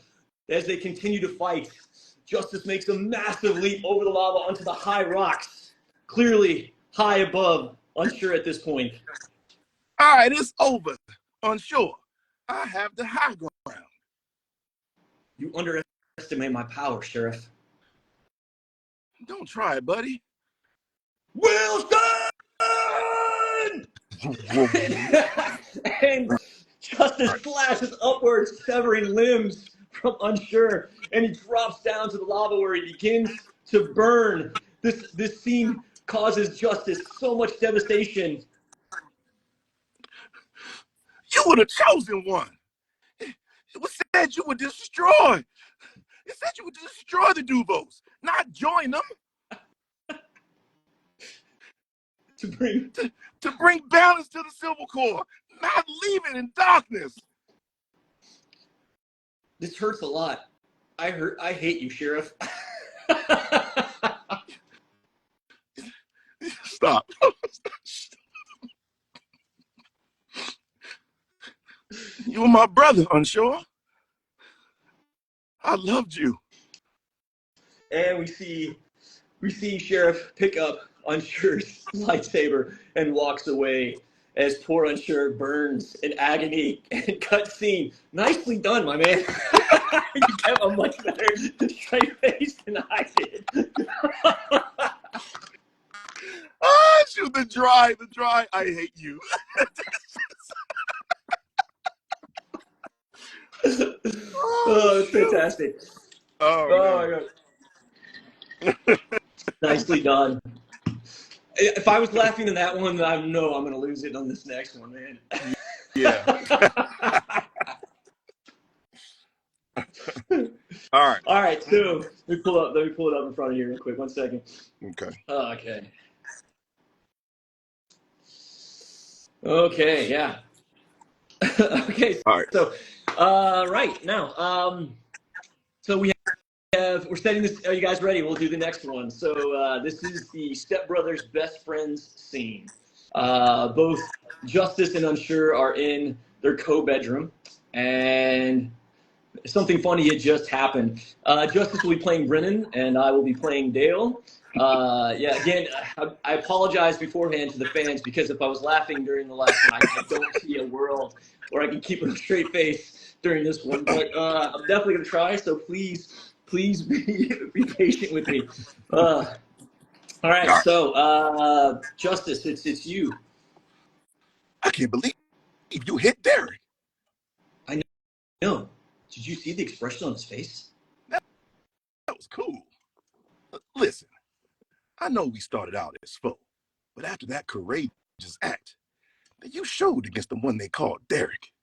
as they continue to fight, Justice makes a massive leap over the lava onto the high rocks, clearly high above Unsure at this point.
All right, it's over. Unsure. I have the high ground.
You underestimate my power, Sheriff.
Don't try it, buddy.
Wilson! And Justice flashes upwards, severing limbs from Unsure, and he drops down to the lava where he begins to burn. This scene causes Justice so much devastation.
You would have chosen one. It was said you would destroy. It said you would destroy the Duvos, not join them. To bring balance to the Civil Corps, not leave it in darkness.
This hurts a lot. I hate you, Sheriff.
Stop. You were my brother, Unsure. I loved you.
And we see Sheriff pick up Unsure's lightsaber and walks away as poor Unsure burns in agony and cutscene. Nicely done, my man. You have a much better straight face than I did.
Ah, shoot, the dry, I hate you.
Oh, it's fantastic.
Oh
my God. Nicely done. If I was laughing in that one, I know I'm going to lose it on this next one, man.
Yeah. All right.
So let me pull it up in front of you real quick. 1 second.
Okay.
Okay. Yeah. Okay.
All right.
So, right now, so we're setting this. Are you guys ready? We'll do the next one. So this is the Step Brothers best friends scene. Both Justice and Unsure are in their co-bedroom, and something funny had just happened. Justice will be playing Brennan, and I will be playing Dale. Yeah, again, I apologize beforehand to the fans because if I was laughing during the last one, I don't see a world where I can keep a straight face during this one. But I'm definitely going to try, so please be patient with me. All right, so Justice, it's you.
I can't believe you hit Derek.
I know. Did you see the expression on his face?
That was cool. Listen, I know we started out as foes, but after that courageous act that you showed against the one they called Derek,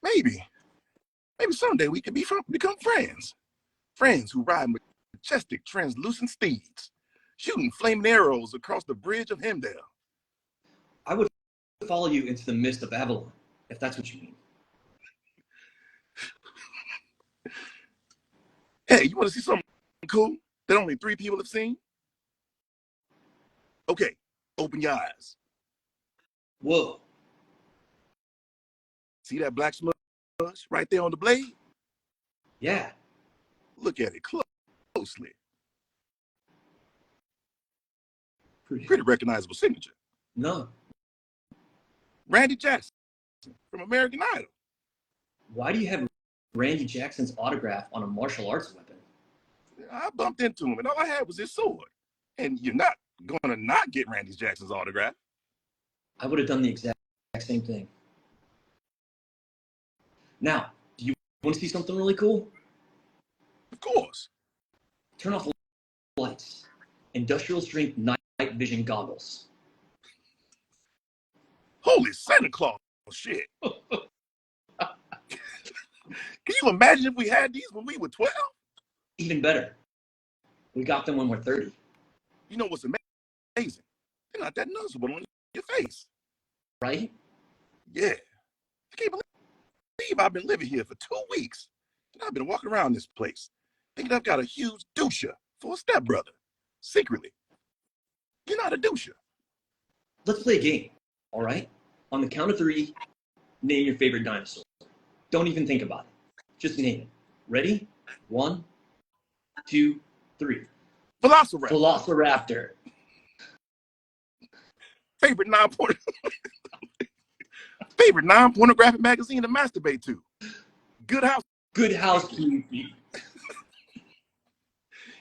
maybe someday we could become friends. Friends who ride majestic, translucent steeds, shooting flaming arrows across the bridge of Hemdale.
I would follow you into the mist of Avalon, if that's what you mean.
Hey, you want to see something cool that only 3 people have seen? Okay, open your eyes.
Whoa.
See that black smudge right there on the blade?
Yeah.
Look at it closely.
Pretty
recognizable signature.
No.
Randy Jackson from American Idol.
Why do you have Randy Jackson's autograph on a martial arts weapon?
I bumped into him, and all I had was his sword. And you're not going to not get Randy Jackson's autograph.
I would have done the exact same thing. Now, do you want to see something really cool?
Of course.
Turn off the lights. Industrial strength night vision goggles.
Holy Santa Claus shit. Can you imagine if we had these when we were 12?
Even better. We got them when we're 30.
You know what's amazing? They're not that noticeable on your face.
Right?
Yeah. I can't believe I've been living here for 2 weeks. And I've been walking around this place thinking I've got a huge doucher for a stepbrother. Secretly. You're not a doucher.
Let's play a game, all right? On the count of 3, name your favorite dinosaur. Don't even think about it. Just name it. Ready? 1, 2, 3.
Velociraptor.
Velociraptor.
Favorite non-pornographic magazine to masturbate to. Good house.
Good housekeeping.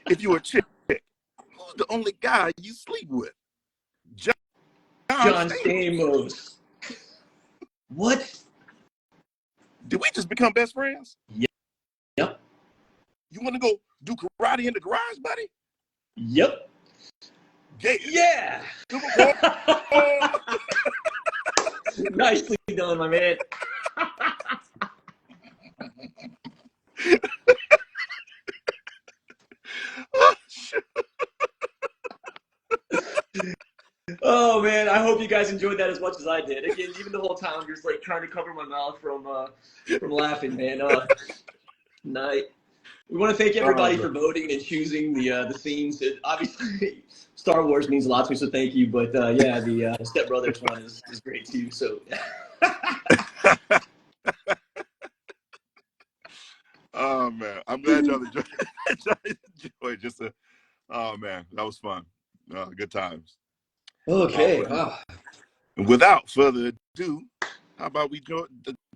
If you're a chick, who's the only guy you sleep with? John
Stamos. What?
Did we just become best friends?
Yep.
You want to go do karate in the garage, buddy?
Yep. Yeah. Nicely done, my man. Oh man, I hope you guys enjoyed that as much as I did. Again, even the whole time I'm just like trying to cover my mouth from laughing, man. Night. We want to thank everybody for voting and choosing the scenes. Obviously, Star Wars means a lot to me, so thank you. But yeah, the Step Brothers one is great too. So.
Oh man, I'm glad y'all enjoyed. Oh man, that was fun. Good times.
Okay.
Without further ado, how about we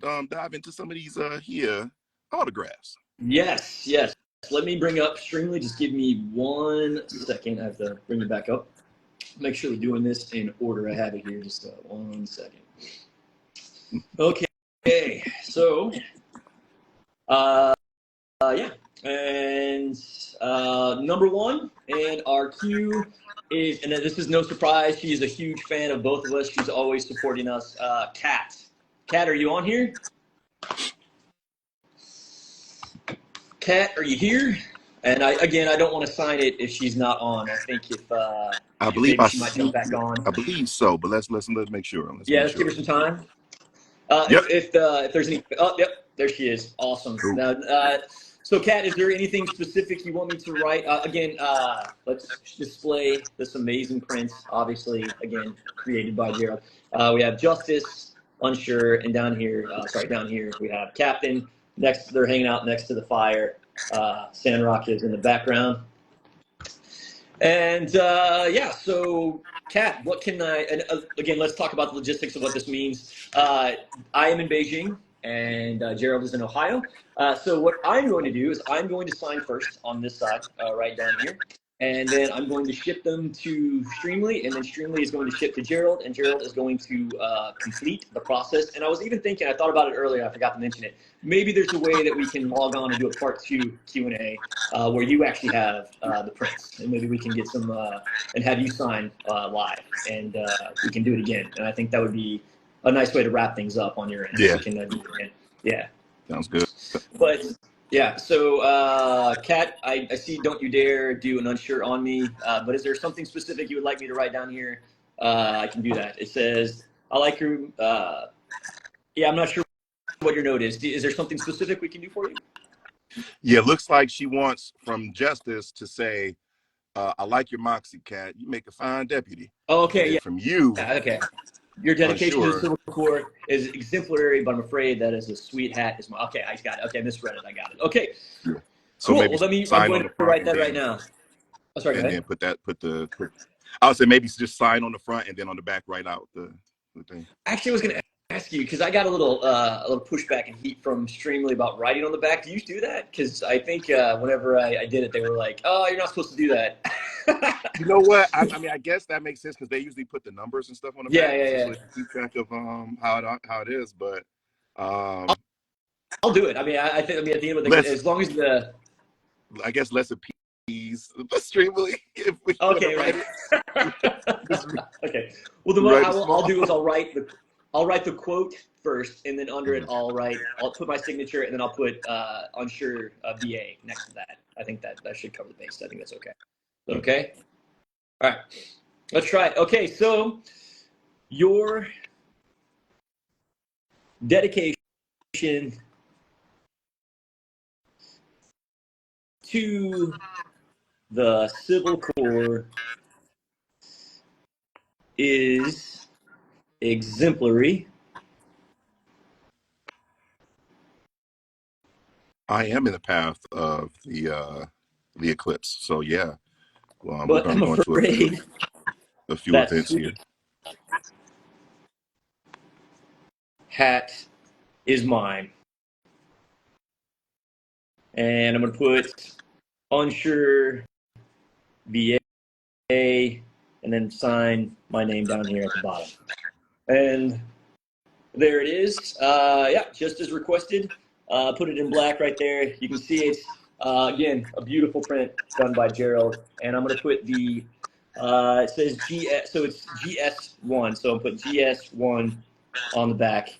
dive into some of these here autographs?
Yes. Let me bring up Streamily. Just give me 1 second. I have to bring it back up. Make sure we're doing this in order. I have it here. Just 1 second. Okay. So, yeah. And number 1, and our cue is, and this is no surprise, she is a huge fan of both of us. She's always supporting us. Kat. Kat, are you on here? Kat, are you here? And I don't want to sign it if she's not on. I think if
I believe she
might jump back on.
I believe so, but let's make sure.
Let's give her some time.
Yep.
If there's any, yep, there she is. Awesome.
Cool.
Now, so Kat, is there anything specific you want me to write? Again, let's display this amazing print. Obviously, again, created by Gerald. We have Justice, Unsuur, and down here we have Captain, They're hanging out next to the fire. Sandrock is in the background. And yeah, so Kat, what can I, and again, let's talk about the logistics of what this means. I am in Beijing and Gerald is in Ohio. So what I'm going to do is I'm going to sign first on this side, right down here. And then I'm going to ship them to Streamily, and then Streamily is going to ship to Gerald, and Gerald is going to complete the process. And I was even thinking, I thought about it earlier, I forgot to mention it. Maybe there's a way that we can log on and do a part 2 Q&A where you actually have the prints, and maybe we can get some and have you sign live, and we can do it again. And I think that would be a nice way to wrap things up on your end.
Yeah.
We can do it again. Yeah.
Sounds good.
But yeah, so Kat, I see Don't You Dare do an Unsuur on me, but is there something specific you would like me to write down here? I can do that. It says, I like your, yeah, I'm not sure what your note is. Is there something specific we can do for you?
Yeah, looks like she wants from Justice to say, I like your moxie, Kat. You make a fine deputy.
Oh, okay, yeah.
From you.
Okay. Your dedication to the
Unsuur.
Civil Corps is exemplary, but I'm afraid that is a sweet hat. Okay, I got it. Okay, I misread it. I got it. Okay.
Yeah. So
cool.
maybe
Well, I'm going to write that right now. Oh, sorry,
and then I would say maybe just sign on the front and then on the back write out the thing.
Actually, I was going to ask you because I got a little pushback and heat from Streamily about writing on the back. Do you do that? Because I think whenever I did it, they were like, "Oh, you're not supposed to do that."
You know what? I mean, I guess that makes sense because they usually put the numbers and stuff on the back.
Yeah.
So you keep track of how it is, but
I'll do it. I mean, I think at the end of the day, as long as
I guess let's appease Streamily if we
okay, right. Okay. Well, then what I'll do is I'll write the quote first, and then under it I'll put my signature, and then I'll put Unsuur VA next to that. I think that should cover the base. I think that's okay. Okay. All right. Let's try it. Okay. So your dedication to the Civil Corps is exemplary.
I am in the path of the eclipse, so yeah. Well,
but I'm afraid
a few events here.
Hat is mine, and I'm gonna put Unsuur VA, and then sign my name down here at the bottom. And there it is. Yeah, just as requested. Put it in black right there. You can see it's, again, a beautiful print done by Gerald. And I'm going to put the, it says GS, so it's GS1. So I'll put GS1 on the back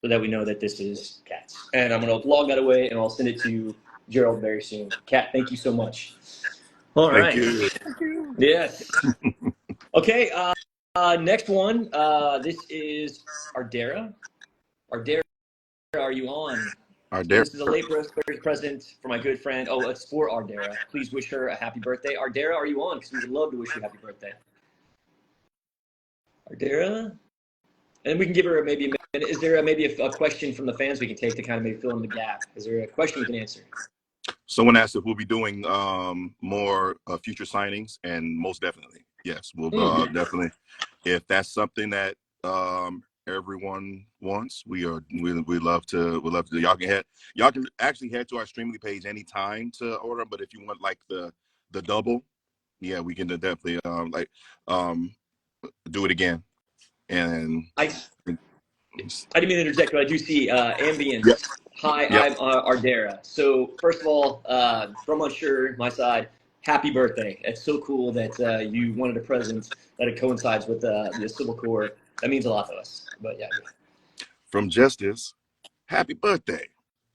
so that we know that this is Kat's. And I'm going to log that away, and I'll send it to Gerald very soon. Kat, thank you so much. All right.
Thank you.
Yes. Okay. Next one. This is Ardera. Ardera, are you on?
Ardera.
This is a late birthday present for my good friend. Oh, it's for Ardera. Please wish her a happy birthday. Ardera, are you on? Because we would love to wish you a happy birthday. Ardera? And we can give her maybe a minute. Is there maybe a question from the fans we can take to kind of maybe fill in the gap? Is there a question we can answer?
Someone asked if we'll be doing more future signings, and most definitely, yes, we'll definitely. If that's something that everyone wants, we love to do. Y'all can actually head to our Streamily page anytime to order. But if you want like the double, yeah, we can definitely do it again. And
I didn't mean to interject, but I do see Ambient.
Yep.
Hi, yep. I'm Ardera. So first of all, from Unsuur, my side, happy birthday. It's so cool that you wanted a present that it coincides with the Civil Corps. That means a lot to us. But yeah.
From Justice, happy birthday.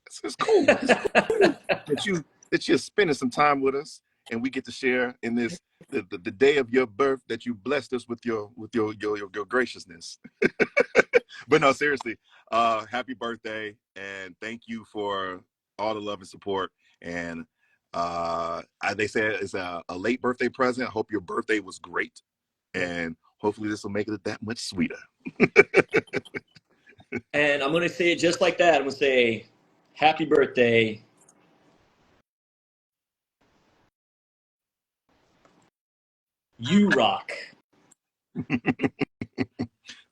It's cool. It's cool that you're spending some time with us, and we get to share in this the day of your birth that you blessed us with your graciousness. But no, seriously, happy birthday, and thank you for all the love and support. And they said it's a late birthday present. I hope your birthday was great, and hopefully this will make it that much sweeter.
And I'm going to say it just like that. I'm going to say Happy birthday. You rock.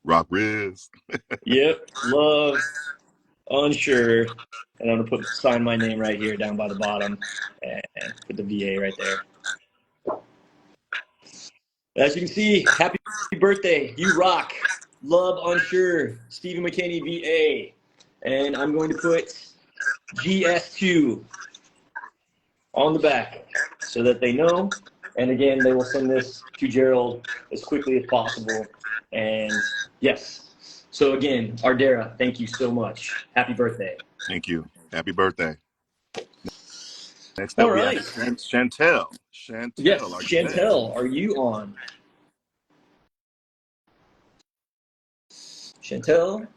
Rock Riz.
Yep. Love. Unsure. And I'm going to sign my name right here down by the bottom and put the VA right there. As you can see, happy birthday. You rock. Love Unsure. Stephen McKinney, VA. And I'm going to put GS2 on the back so that they know. And again, they will send this to Gerald as quickly as possible. And yes. So again, Ardera, thank you so much. Happy birthday.
Thank you. Happy birthday. Next up,
All
we
right.
have Chantel.
Yes,
Are you
Chantel, are you on? Chantel?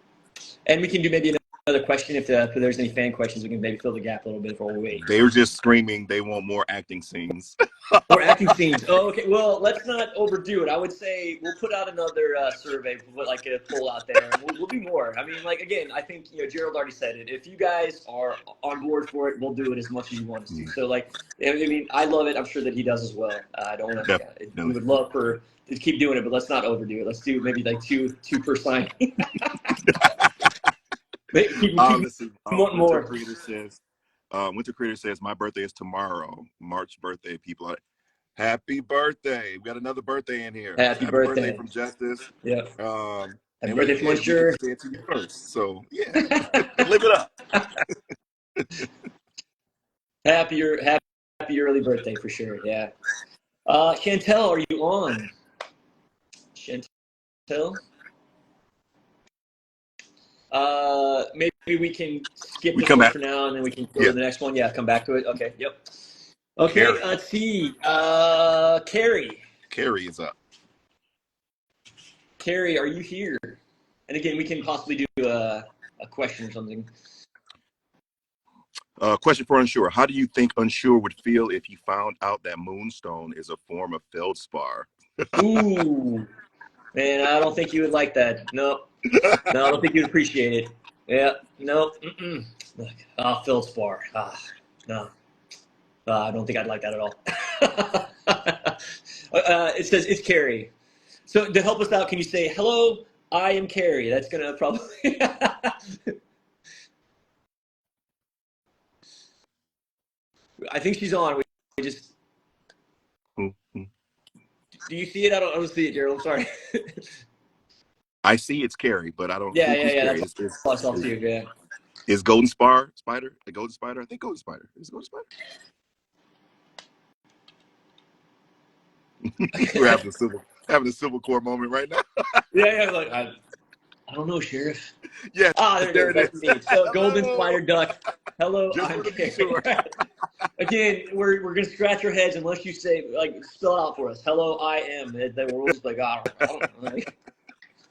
And we can do maybe another question if there's any fan questions. We can maybe fill the gap a little bit before we wait.
They were just screaming they want more acting scenes.
More acting scenes. Oh, okay. Well, let's not overdo it. I would say we'll put out another survey, put like a poll out there, and we'll do more. I mean, like, again, I think, Gerald already said it. If you guys are on board for it, we'll do it as much as you want us to. So, like, I mean, I love it. I'm sure that he does as well. I don't want to. We would love to keep doing it, but let's not overdo it. Let's do maybe like two per signing.
Listen,
want more.
Winter Creator says, my birthday is tomorrow. March birthday. People are happy birthday. We got another birthday in here.
Happy birthday
from Justice.
Yeah.
Happy
birthday from Unsuur.
Say it to you first. So yeah, live it up.
Happy early birthday for sure. Yeah. Chantel, are you on? Chantel? Maybe we can skip this one for now, and then we can go to the next one. Yeah, come back to it. Okay. Yep. Okay.
Carrie.
Let's see. Carrie.
Carrie is up.
Carrie, are you here? And again, we can possibly do a question or something.
Question for Unsuur. How do you think Unsuur would feel if he found out that moonstone is a form of feldspar?
Ooh. Man, I don't think he would like that. No, I don't think he'd appreciate it. Yeah, no. Feldspar. No. I don't think I'd like that at all. It says, it's Carrie. So to help us out, can you say, hello, I am Carrie? That's going to probably... I think she's on. We just... Do you see it? I don't see it, Gerald. I'm sorry.
I see it's Carrie, but I don't.
Yeah. That's all you. Yeah.
Is Golden Spider? The Golden Spider? I think Golden Spider. Is it Golden Spider? We're having a Civil War moment right now.
Yeah. Like I don't know, Sheriff.
Yeah.
There it is. That's me. So Golden Spider Duck. Hello, I'm Carrie. Sure. Again, we're gonna scratch our heads unless you say, like, spell it out for us. Hello, I am. We're just like, I don't know.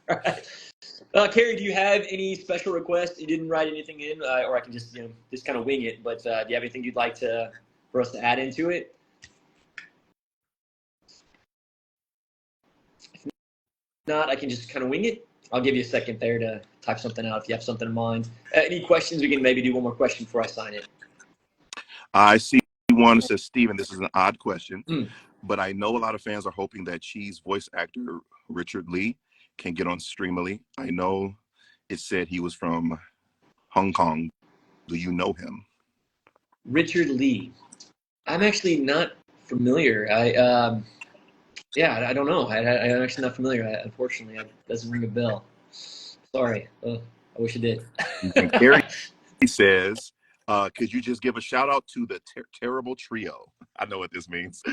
All right. Carrie, do you have any special requests? You didn't write anything in, or I can just kind of wing it. But do you have anything you'd like for us to add into it? If not, I can just kind of wing it. I'll give you a second there to type something out if you have something in mind. Any questions? We can maybe do one more question before I sign it.
I see one that says, Stephen, this is an odd question, but I know a lot of fans are hoping that Chi's voice actor, Richard Lee, can get on Streamily. I know it said he was from Hong Kong. Do you know him?
Richard Lee. I'm actually not familiar. I don't know. I'm actually not familiar. Unfortunately, it doesn't ring a bell. Sorry. I wish it did.
And Carrie says, could you just give a shout out to the Terrible Trio? I know what this means.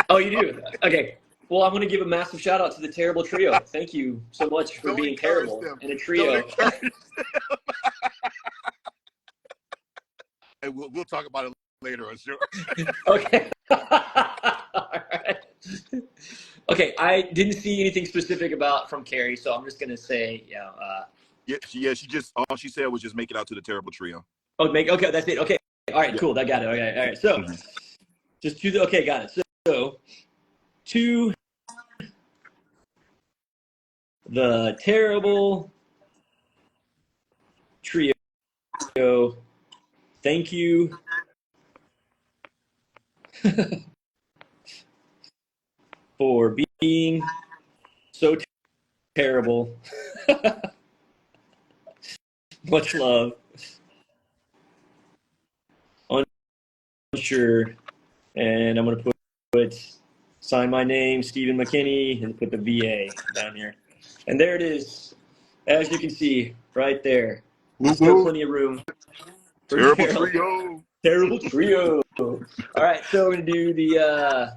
Oh, you do? Okay. Well, I'm going to give a massive shout out to the Terrible Trio. Thank you so much for being terrible and a trio.
And we'll talk about it later, I'm sure.
Okay. All right. Okay. I didn't see anything specific from Carrie, so I'm just going to say,
she just all she said was just make it out to the Terrible Trio.
Okay, that's it. Okay. All right, cool. I got it. Okay. All right. So just to okay, got it. So to the Terrible Trio, thank you for being so terrible. Much love. Unsuur. And I'm going to put sign my name, Stephen McKinney, and put the VA down here. And there it is. As you can see, right there. There's still plenty of room for
Terrible
Gerald.
trio.
Terrible trio. All right, so we're going to do the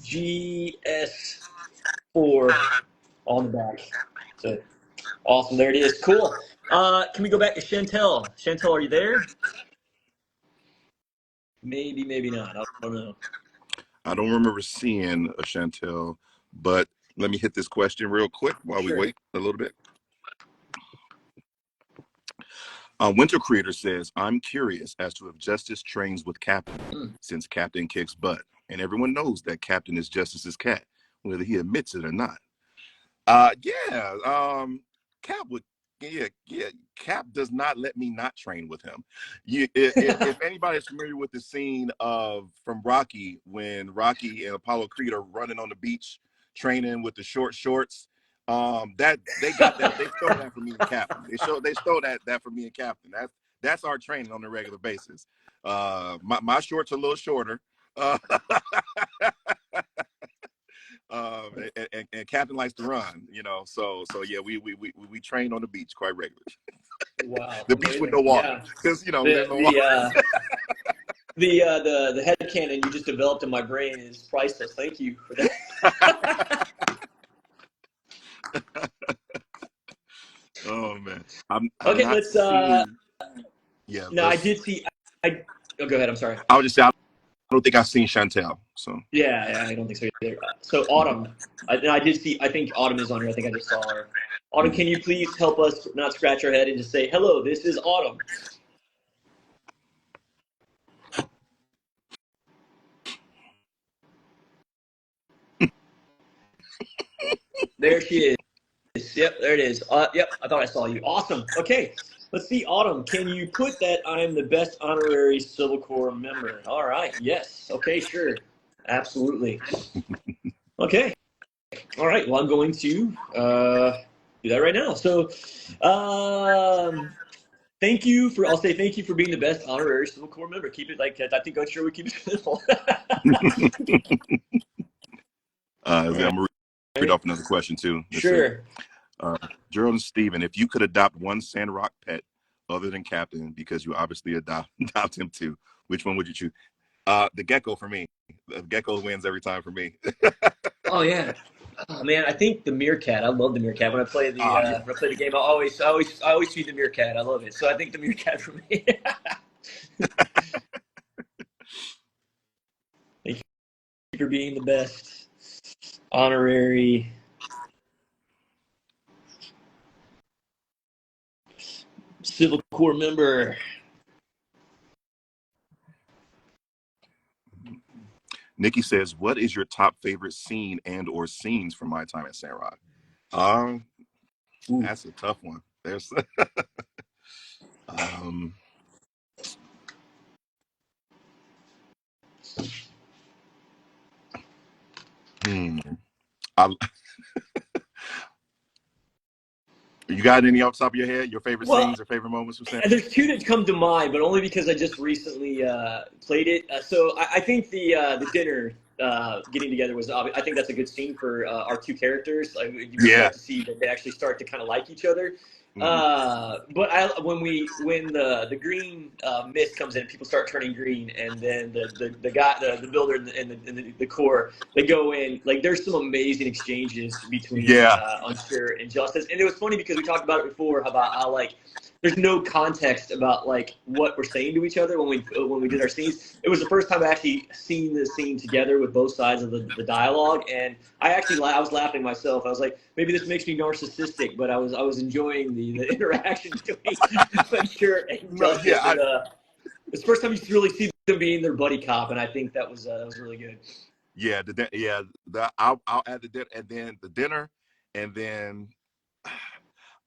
GS4 on the back. So awesome. There it is. Cool. Can we go back to Chantel? Chantel, are you there? Maybe, maybe not. I don't know.
I don't remember seeing a Chantel, but let me hit this question real quick while we wait a little bit. Winter Creator says, I'm curious as to if Justice trains with Captain, since Captain kicks butt. And everyone knows that Captain is Justice's cat, whether he admits it or not. Cap would, Cap does not let me not train with him. If anybody's familiar with the scene from Rocky, when Rocky and Apollo Creed are running on the beach training with the short shorts, that they got that, they stole that from me and Captain. They stole that from me and Captain. That's our training on a regular basis. My shorts are a little shorter. And Captain likes to run, so yeah, we train on the beach quite regularly.
Wow,
the beach with no water, because there's no water.
The headcanon you just developed in my brain is priceless. Thank you for that.
Oh man,
okay, let's.
Yeah.
No, I did see. Oh, go ahead. I'm sorry.
I would just say I don't think I've seen Chantel. So
yeah, I don't think so either. So Autumn, I did see. I think Autumn is on here. I think I just saw her. Autumn, can you please help us not scratch our head and just say hello? This is Autumn. There she is. Yep, there it is. Yep, I thought I saw you. Awesome. Okay, let's see. Autumn, can you put that I'm the best honorary Civil Corps member? All right. Yes. Okay, sure. Absolutely. Okay. All right. Well, I'm going to do that right now. So, thank you for. I'll say thank you for being the best honorary Civil Corps member. Keep it like I think Unsuur would keep it simple.
I'm gonna read off another question too.
Sure.
Gerald and Stephen, if you could adopt one Sandrock pet other than Captain, because you obviously adopt him too, which one would you choose? The gecko for me. The gecko wins every time for me.
Oh yeah. Oh man, I think the meerkat. I love the meerkat. When I play the game, I always feed the meerkat. I love it. So I think the meerkat for me. Thank you for being the best honorary Civil Corps member.
Nikki says, what is your top favorite scene and or scenes from my time at Sandrock? That's a tough one. There's you got any off the top of your head? Your favorite scenes or favorite moments from Sandrock?
There's two that come to mind, but only because I just recently played it. So I think the dinner getting together was obvious. I think that's a good scene for our two characters. Like, you start to see that they actually start to kind of like each other. But when the green mist comes in, people start turning green, and then the guy, the builder, and the core, they go in. Like, there's some amazing exchanges between Unsuur and Justice, and it was funny because we talked about it before about how like there's no context about like what we're saying to each other when we did our scenes. It was the first time I actually seen the scene together with both sides of the dialogue, and I was laughing myself. I was like, maybe this makes me narcissistic, but I was enjoying the interaction between Unsuur and Justice. It's the first time you really see them being their buddy cop, and I think that was really good.
Yeah, I'll add the dinner, and then the dinner, and then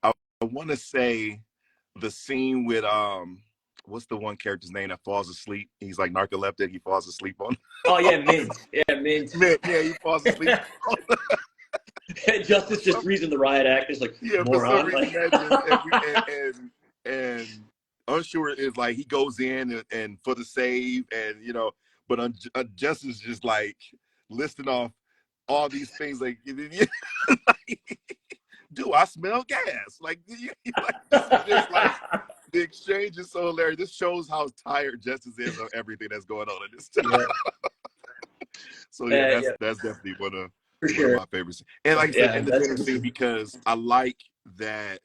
I want to say the scene with what's the one character's name that falls asleep? He's like narcoleptic. He falls asleep on.
Oh yeah, Mint. Yeah, Mint.
Yeah, he falls asleep.
Justice just reason the riot act is like
Yeah, for some
moron.
reason that just and Unsuur is like he goes in and for the save and but Justice just like listing off all these things like, do I smell gas? Like, like this is just like the exchange is so hilarious. This shows how tired Justice is of everything that's going on in this time.
Yeah.
So yeah, that's definitely one of my favorites. And like I said, in the dinner scene, because I like that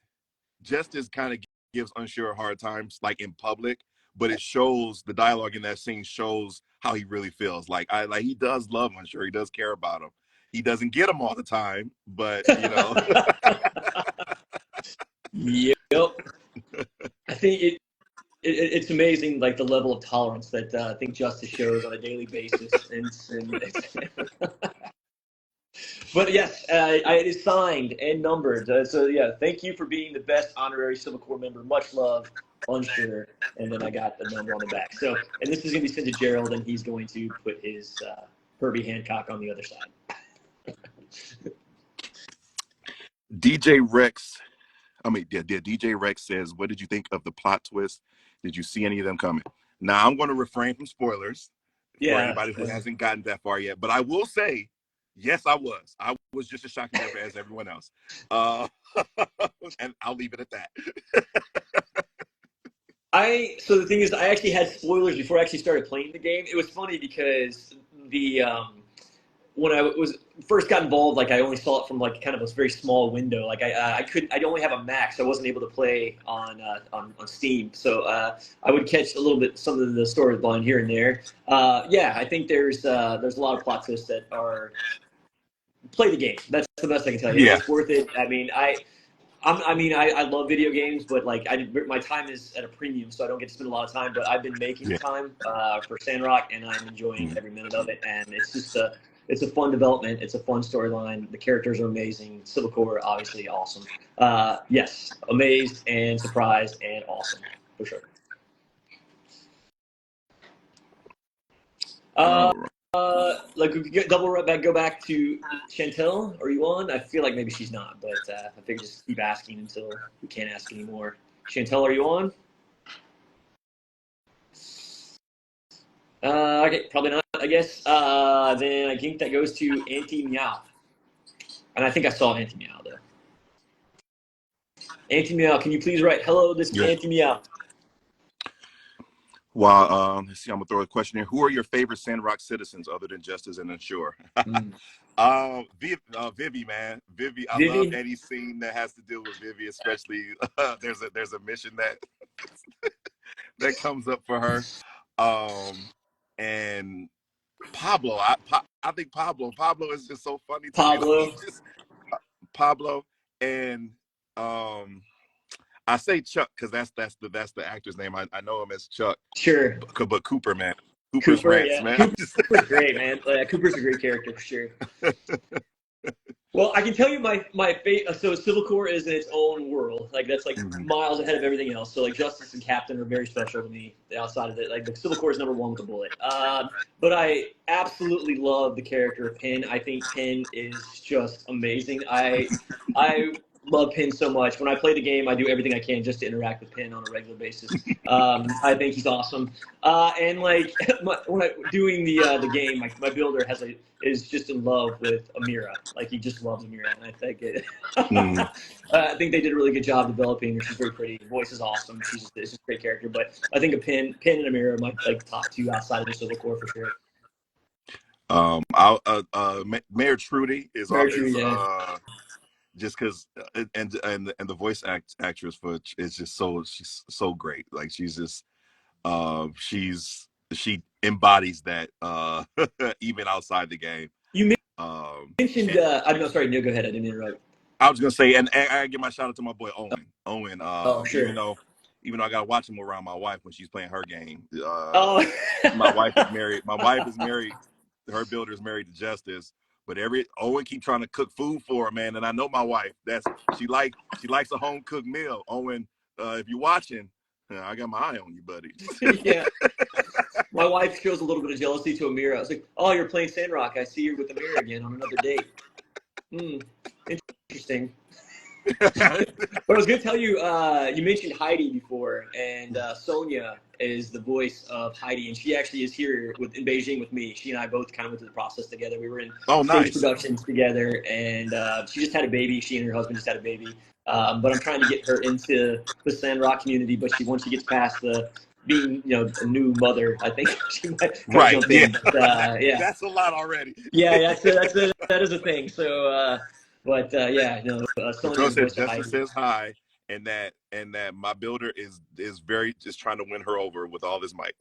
Justice kind of gives Unsuur a hard time, like in public, but it shows the dialogue in that scene shows how he really feels. Like he does love Unsuur, he does care about him. He doesn't get him all the time, but
Yep. I think it's amazing, like the level of tolerance that I think Justice shows on a daily basis. But yes, it is signed and numbered. So yeah, thank you for being the best honorary Civil Corps member. Much love, Unsuur. And then I got the number on the back. So, and this is going to be sent to Gerald, and he's going to put his Herbie Hancock on the other side.
DJ Rex says, what did you think of the plot twist? Did you see any of them coming? Now, I'm going to refrain from spoilers for anybody who hasn't gotten that far yet. But I will say, yes, I was. I was just as shocked as everyone else. And I'll leave it at that.
So the thing is, I actually had spoilers before I actually started playing the game. It was funny because when I first got involved, like I only saw it from like kind of a very small window. Like I only have a Mac, so I wasn't able to play on Steam. So I would catch a little bit some of the storyline here and there. I think there's a lot of plot twists that are play the game. That's the best I can tell you. Yeah. It's worth it. I mean, I love video games, but like my time is at a premium, so I don't get to spend a lot of time. But I've been making time for Sandrock, and I'm enjoying every minute of it. And it's just it's a fun development. It's a fun storyline. The characters are amazing. Civil Corps, obviously, awesome. Yes, amazed and surprised and awesome for sure. Like we could go back to Chantel. Are you on? I feel like maybe she's not, but I figure just keep asking until we can't ask anymore. Chantel, are you on? Okay, probably not, I guess. Then I think that goes to Auntie Meow. And I think I saw Auntie Meow, though. Auntie Meow, can you please write, hello, this is Auntie Meow.
Well, let's see, I'm going to throw a question here. Who are your favorite Sandrock citizens other than Justice and Unsuur? Vivi, man. Vivi, I love any scene that has to deal with Vivi, especially there's a mission that comes up for her. And Pablo, I think Pablo is just so funny to me. Pablo and I say Chuck because that's the actor's name. I know him as Chuck. Sure. But Cooper, man. Cooper's rants, man.
Cooper's great, man. Cooper's a great character for sure. Well, I can tell you my favorite. So Civil Corps is in its own world. Like that's like miles ahead of everything else. So like Justice and Captain are very special to me. Outside of it, like the Civil Corps is number one with a bullet. But I absolutely love the character of Penn. I think Penn is just amazing. I love Penn so much. When I play the game, I do everything I can just to interact with Penn on a regular basis. I think he's awesome. And like when I'm doing the game, my builder is just in love with Amira. Like he just loves Amira, and I think I think they did a really good job developing her. She's very pretty. The voice is awesome. She's just a great character. But I think Penn and Amira are my like top two outside of the Civil Corps for sure.
Mayor Trudy is always just because and the voice actress for is just she's so great. Like she's just she embodies that even outside the game.
You mentioned I'm sorry, no, go ahead. I didn't interrupt.
I was gonna say, and I give my shout out to my boy Owen. Sure. Even though I gotta watch him around my wife when she's playing her game. My wife is married. My wife is married. Her builder is married to Justice. But Owen keep trying to cook food for her, man. And I know my wife. She likes a home cooked meal. Owen, if you're watching, Yeah, I got my eye on you, buddy.
Yeah. My wife shows a little bit of jealousy to Amira. I was like, oh, you're playing Sandrock. I see you with Amira again on another date. Interesting. But I was going to tell you, you mentioned Heidi before, and Sonia is the voice of Heidi, and she actually is here in Beijing with me. She and I both kind of went through the process together. We were in stage
Nice.
productions together, and she just had a baby. She and her husband just had a baby. But I'm trying to get her into the Sandrock community, but once she gets past being, a new mother, I think she might kind of jump in. But, yeah.
That's a lot already.
Yeah, that is a thing. So, yeah, Sonia, voice of Heidi.
Justin says hi, and that my builder is very just trying to win her over with all his might.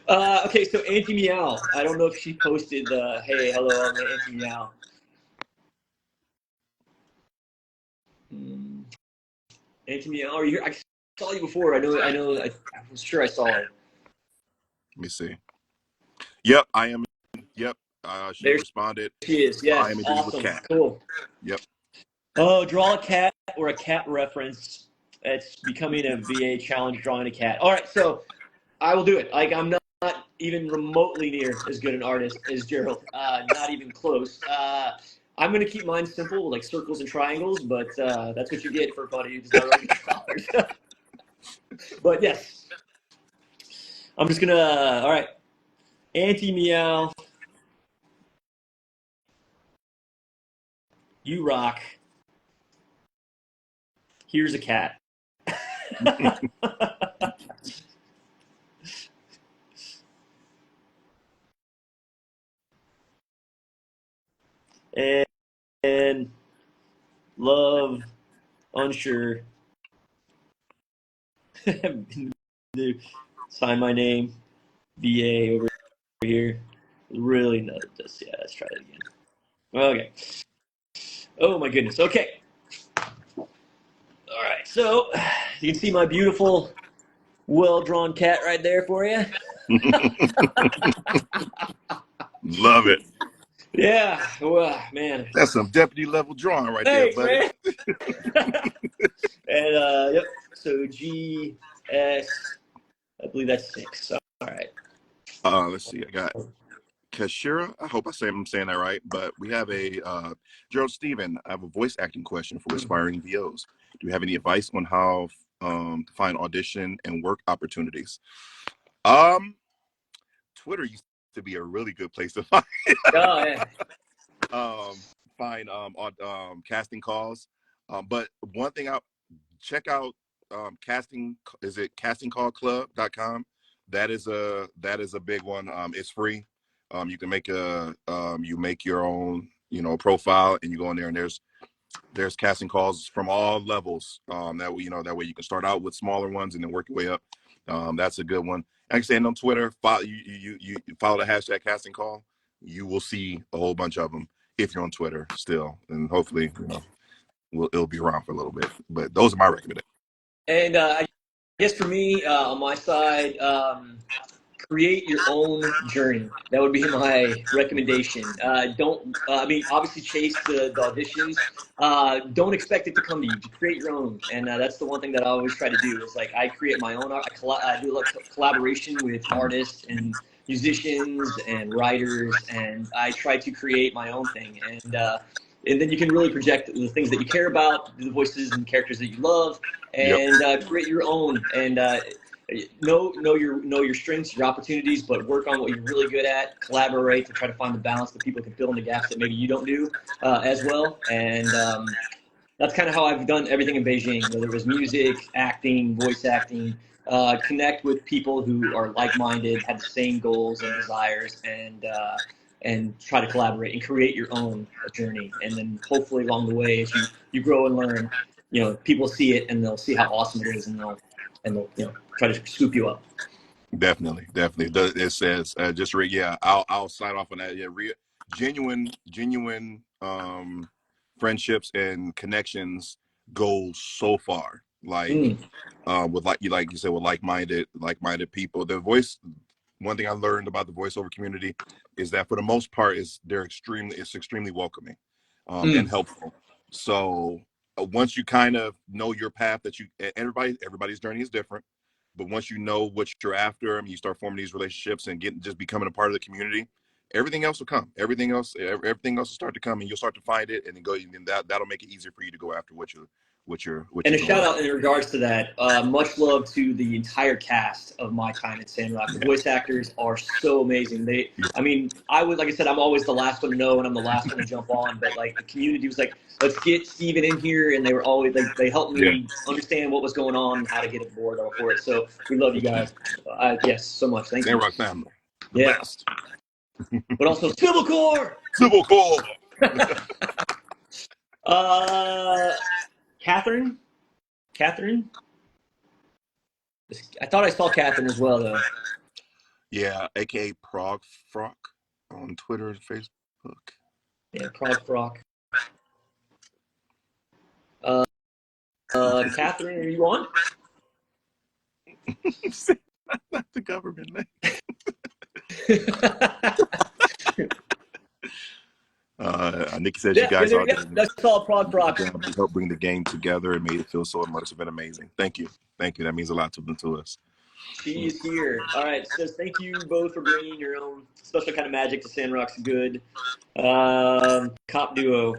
Okay, so Auntie Meow. I don't know if she posted the hey, hello, I'm Auntie Meow. Auntie Meow, are you here? I saw you before. I was sure I saw her.
Let me see. Yep, I am. Yep, she responded.
She is. Yes,
I am
awesome.
With cat.
Cool.
Yep.
Oh, draw a cat or a cat reference. It's becoming a VA challenge, drawing a cat. All right, so I will do it. Like, I'm not even remotely near as good an artist as Gerald. Not even close. I'm going to keep mine simple, like circles and triangles, but that's what you get for a buddy who does not write colors. But yes, I'm just going to, all right. Auntie Meow. You rock. Here's a cat. and love, Unsuur. Sign my name, VA over here. Really not this. Yeah, let's try that again. Okay. Oh my goodness. Okay. All right. So you can see my beautiful, well-drawn cat right there for you.
Love it.
Yeah. Well, man.
That's some deputy level drawing right there, buddy.
And yep. So GS, I believe that's 6. All right.
Let's see. I got Kashira. I hope I'm saying that right. But we have a Gerald Steven. I have a voice acting question for aspiring VOs. Do you have any advice on how to find audition and work opportunities? Twitter used to be a really good place to find casting calls. But one thing check out castingcallclub.com. That is a big one. It's free. You can make you make your own profile, and you go in there, and there's casting calls from all levels. That way you can start out with smaller ones and then work your way up. That's a good one. Like I said, on Twitter, you follow the hashtag casting call. You will see a whole bunch of them if you're on Twitter still, and hopefully it'll be around for a little bit. But those are my recommendations.
And I guess for me, on my side, create your own journey. That would be my recommendation. Obviously chase the auditions. Don't expect it to come to you. Just create your own. And that's the one thing that I always try to do is like I create my own art. I do a lot of collaboration with artists and musicians and writers, and I try to create my own thing. And then you can really project the things that you care about, the voices and characters that you love, and create your own. And know your strengths, your opportunities, but work on what you're really good at. Collaborate to try to find the balance that people can fill in the gaps that maybe you don't do as well. And that's kind of how I've done everything in Beijing, whether it was music, acting, voice acting. Connect with people who are like-minded, have the same goals and desires, and try to collaborate and create your own journey. And then hopefully along the way, as you grow and learn, people see it and they'll see how awesome it is, and they'll try to scoop you up.
Definitely. It says I'll sign off on that. Yeah, genuine friendships and connections go so far. With like you said, with like-minded people. The voice. One thing I learned about the voiceover community is that for the most part, it's extremely welcoming and helpful. So once you kind of know your path that everybody's journey is different, but once you know what you're after and you start forming these relationships and just becoming a part of the community, everything else will come. Everything else will start to come, and you'll start to find it, and then that'll make it easier for you to go after what you're
And a
going
shout out
after.
in regards to that. Much love to the entire cast of My Time at Sandrock. The voice actors are so amazing. Like I said, I'm always the last one to know, and I'm the last one to jump on. But like the community was like, let's get Steven in here, and they were always like, they helped me understand what was going on and how to get aboard for it. So we love you guys. Yes, so much. Thank you.
Sandrock family, the best.
But also Civil Core.
Civil Core.
Catherine. I thought I saw Catherine as well, though.
Yeah, aka Prague Frock on Twitter and Facebook.
Yeah, Prague Frock. Catherine, are you on?
Not the government name. Nikki says you guys
that's all Prague Frock.
Help bring the game together and made it feel so much. It's been amazing. Thank you. That means a lot to us.
She is here. All right. It says thank you both for bringing your own special kind of magic to Sandrock's good. Cop duo.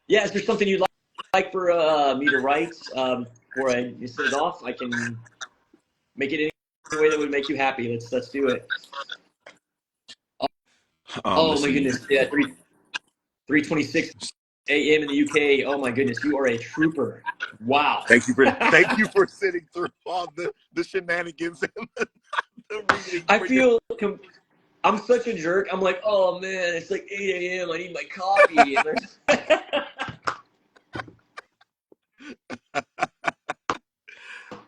Yeah, is there something you'd like for me to write before I send it off? I can make it any way that would make you happy. Let's do it. Oh my goodness! Yeah, 3:26 a.m. in the UK. Oh my goodness, you are a trooper! Wow.
Thank you for sitting through all the shenanigans and the reading.
I feel I'm such a jerk. I'm like, oh man, it's like 8 a.m. I need my coffee.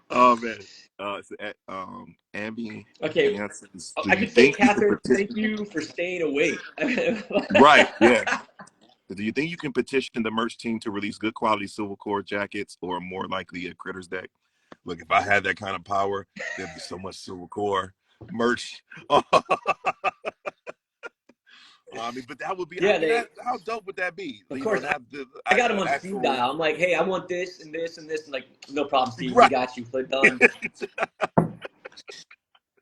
Oh man. Ambi.
Okay. I can say, Catherine, thank you for staying awake.
Right. Yeah. Do you think you can petition the merch team to release good quality Civil Core jackets, or more likely a Critters deck? Look, if I had that kind of power, there'd be so much Civil Core merch. But that would be how dope would that be?
Of course, I got them on speed dial. I'm like, hey, I want this and this and this, and like, no problem, Steve. Right. We got you. We're done.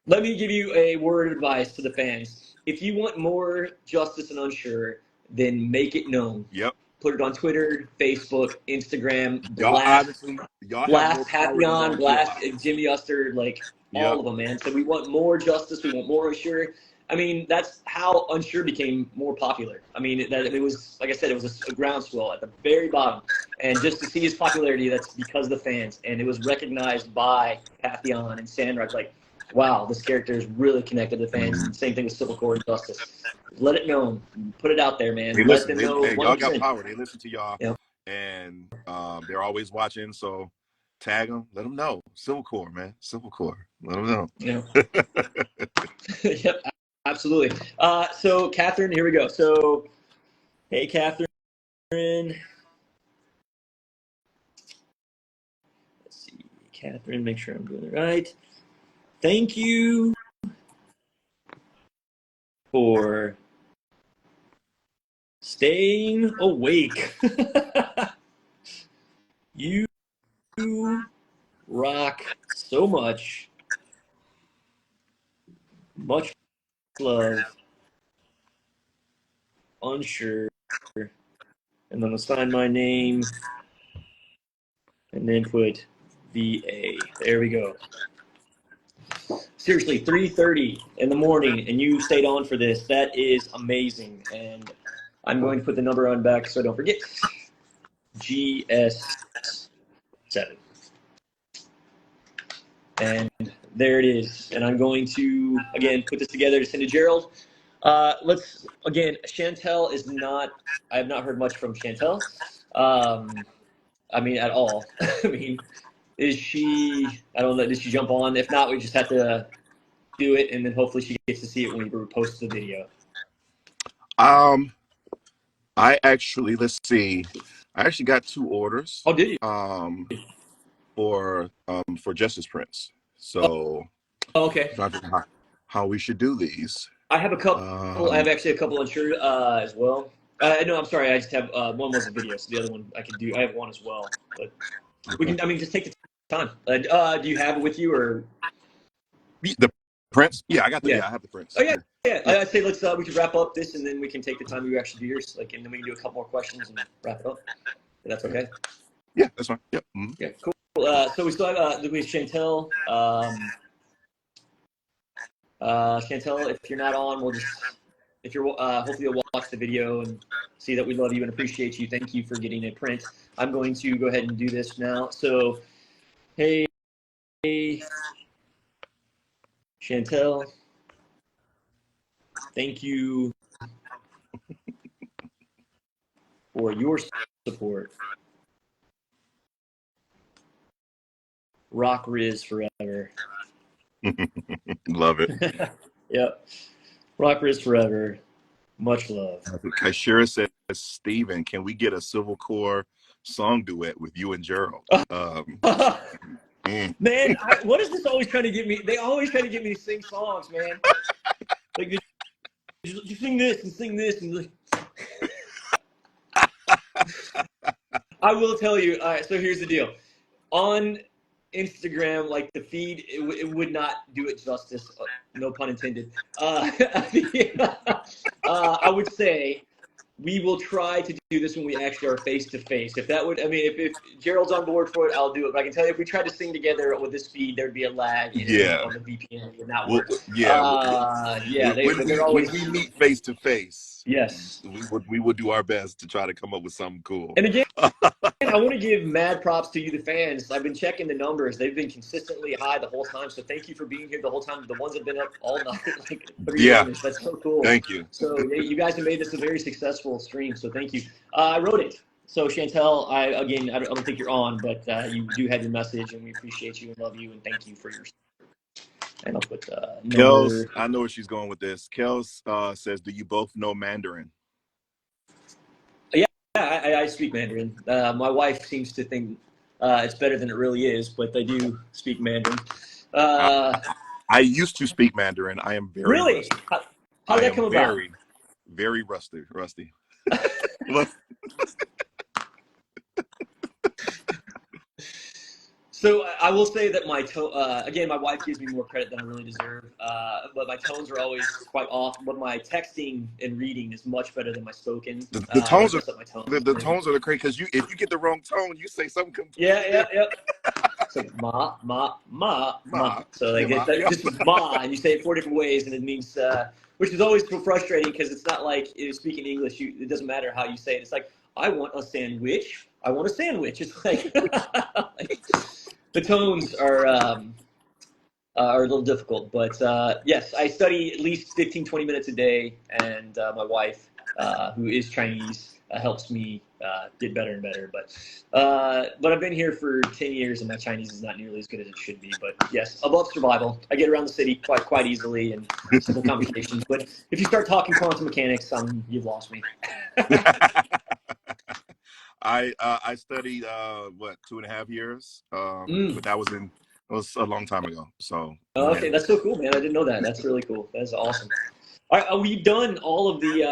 Let me give you a word of advice to the fans. If you want more justice and Unsuur, then make it known.
Yep.
Put it on Twitter, Facebook, Instagram.
Blast
Papillon, blast Jimmy Uster, like all of them, man. So we want more justice. We want more Unsuur. I mean, that's how Unsuur became more popular. I mean, it was, like I said, it was a groundswell at the very bottom. And just to see his popularity, that's because of the fans. And it was recognized by Papillon and Sandrock, like, wow, this character is really connected to the fans. And same thing with Civil Core and Justice. Let it know. Put it out there, man. Let them know.
Y'all got power. They listen to y'all. Yep. And they're always watching. So tag them. Let them know. Civil Core, man. Civil Core. Let them know.
Yeah. Yep. Absolutely. So, Catherine, here we go. So, hey, Catherine. Let's see. Catherine, make sure I'm doing it right. Thank you for staying awake. You rock so much. Much love. Unsuur. And then I'll sign my name. And then put VA. There we go. Seriously, 3:30 in the morning, and you stayed on for this. That is amazing. And I'm going to put the number on back so I don't forget. GS7. And there it is. And I'm going to, again, put this together to send to Gerald. Chantel is not, I have not heard much from Chantel. I mean, at all. I mean, is she, I don't know, did she jump on? If not, we just have to do it, and then hopefully she gets to see it when we post the video.
I actually, let's see. I actually got 2 orders.
Oh, did you?
For Justice Prince. So
okay.
How we should do these.
I have a couple. I have actually a couple Unsuur as well. No, I'm sorry. I just have one was a video, so the other one I can do. I have one as well, but we can. I mean, just take the time. Do you have it with you or?
The prints? Yeah, I got the.
Yeah.
Yeah, I have the prints.
Oh yeah, yeah.
Yeah.
I'd say let's we could wrap up this and then we can take the time to actually do yours. Like, and then we can do a couple more questions and wrap it up. If that's okay.
Yeah, that's fine. Yep. Mm-hmm.
Yeah, cool. So we still have we have Chantel. Chantel, if you're not on, we'll just if you're hopefully you'll watch the video and see that we love you and appreciate you. Thank you for getting a print. I'm going to go ahead and do this now. So, hey, Chantel, thank you for your support. Rock Riz forever.
Love it.
Yep. Rock Riz forever. Much love.
Kaishira says, Steven, can we get a Civil Core song duet with you and Gerald?
Man, what is this always trying to get me? They always try to get me to sing songs, man. Like, you sing this and sing this. And I will tell you. All right, so here's the deal. On Instagram, like the feed, it would not do it justice. No pun intended. I would say we will try to do this when we actually are face to face. If that would, I mean, if Gerald's on board for it, I'll do it. But I can tell you, if we tried to sing together with this feed, there'd be a lag on the VPN. It would not work.
When we meet face to face,
yes,
we would do our best to try to come up with something cool.
And again, I want to give mad props to you, the fans. I've been checking the numbers; they've been consistently high the whole time. So thank you for being here the whole time. The ones that've been up all night, like 3 hours. That's so cool.
Thank you.
So you guys have made this a very successful stream. So thank you. I wrote it. So Chantel, I don't think you're on, but you do have your message, and we appreciate you and love you, and thank you for your. And I'll put
Kels, I know where she's going with this. Kels says, "Do you both know Mandarin?"
Yeah, I speak Mandarin. My wife seems to think it's better than it really is, but I do speak Mandarin.
I used to speak Mandarin. I am very
really.
rusty.
How did that come about?
Very rusty.
So I will say that my again, my wife gives me more credit than I really deserve. But my tones are always quite off. But my texting and reading is much better than my spoken.
The tones are
the
tones are the crazy because if you get the wrong tone, you say something completely.
Yeah. It's like ma. So like this is ma, and you say it 4 different ways, and it means which is always so frustrating because it's not like speaking English. It doesn't matter how you say it. It's like I want a sandwich. I want a sandwich. It's like, the tones are a little difficult, but yes, I study at least 15, 20 minutes a day, and my wife, who is Chinese, helps me get better and better. But I've been here for 10 years, and my Chinese is not nearly as good as it should be. But yes, above survival. I get around the city quite easily and simple conversations. But if you start talking quantum mechanics, you've lost me.
I studied 2.5 years, but that was a long time ago. So
okay, that's so cool, man. I didn't know that. That's really cool. That's awesome. All right, we've done all of the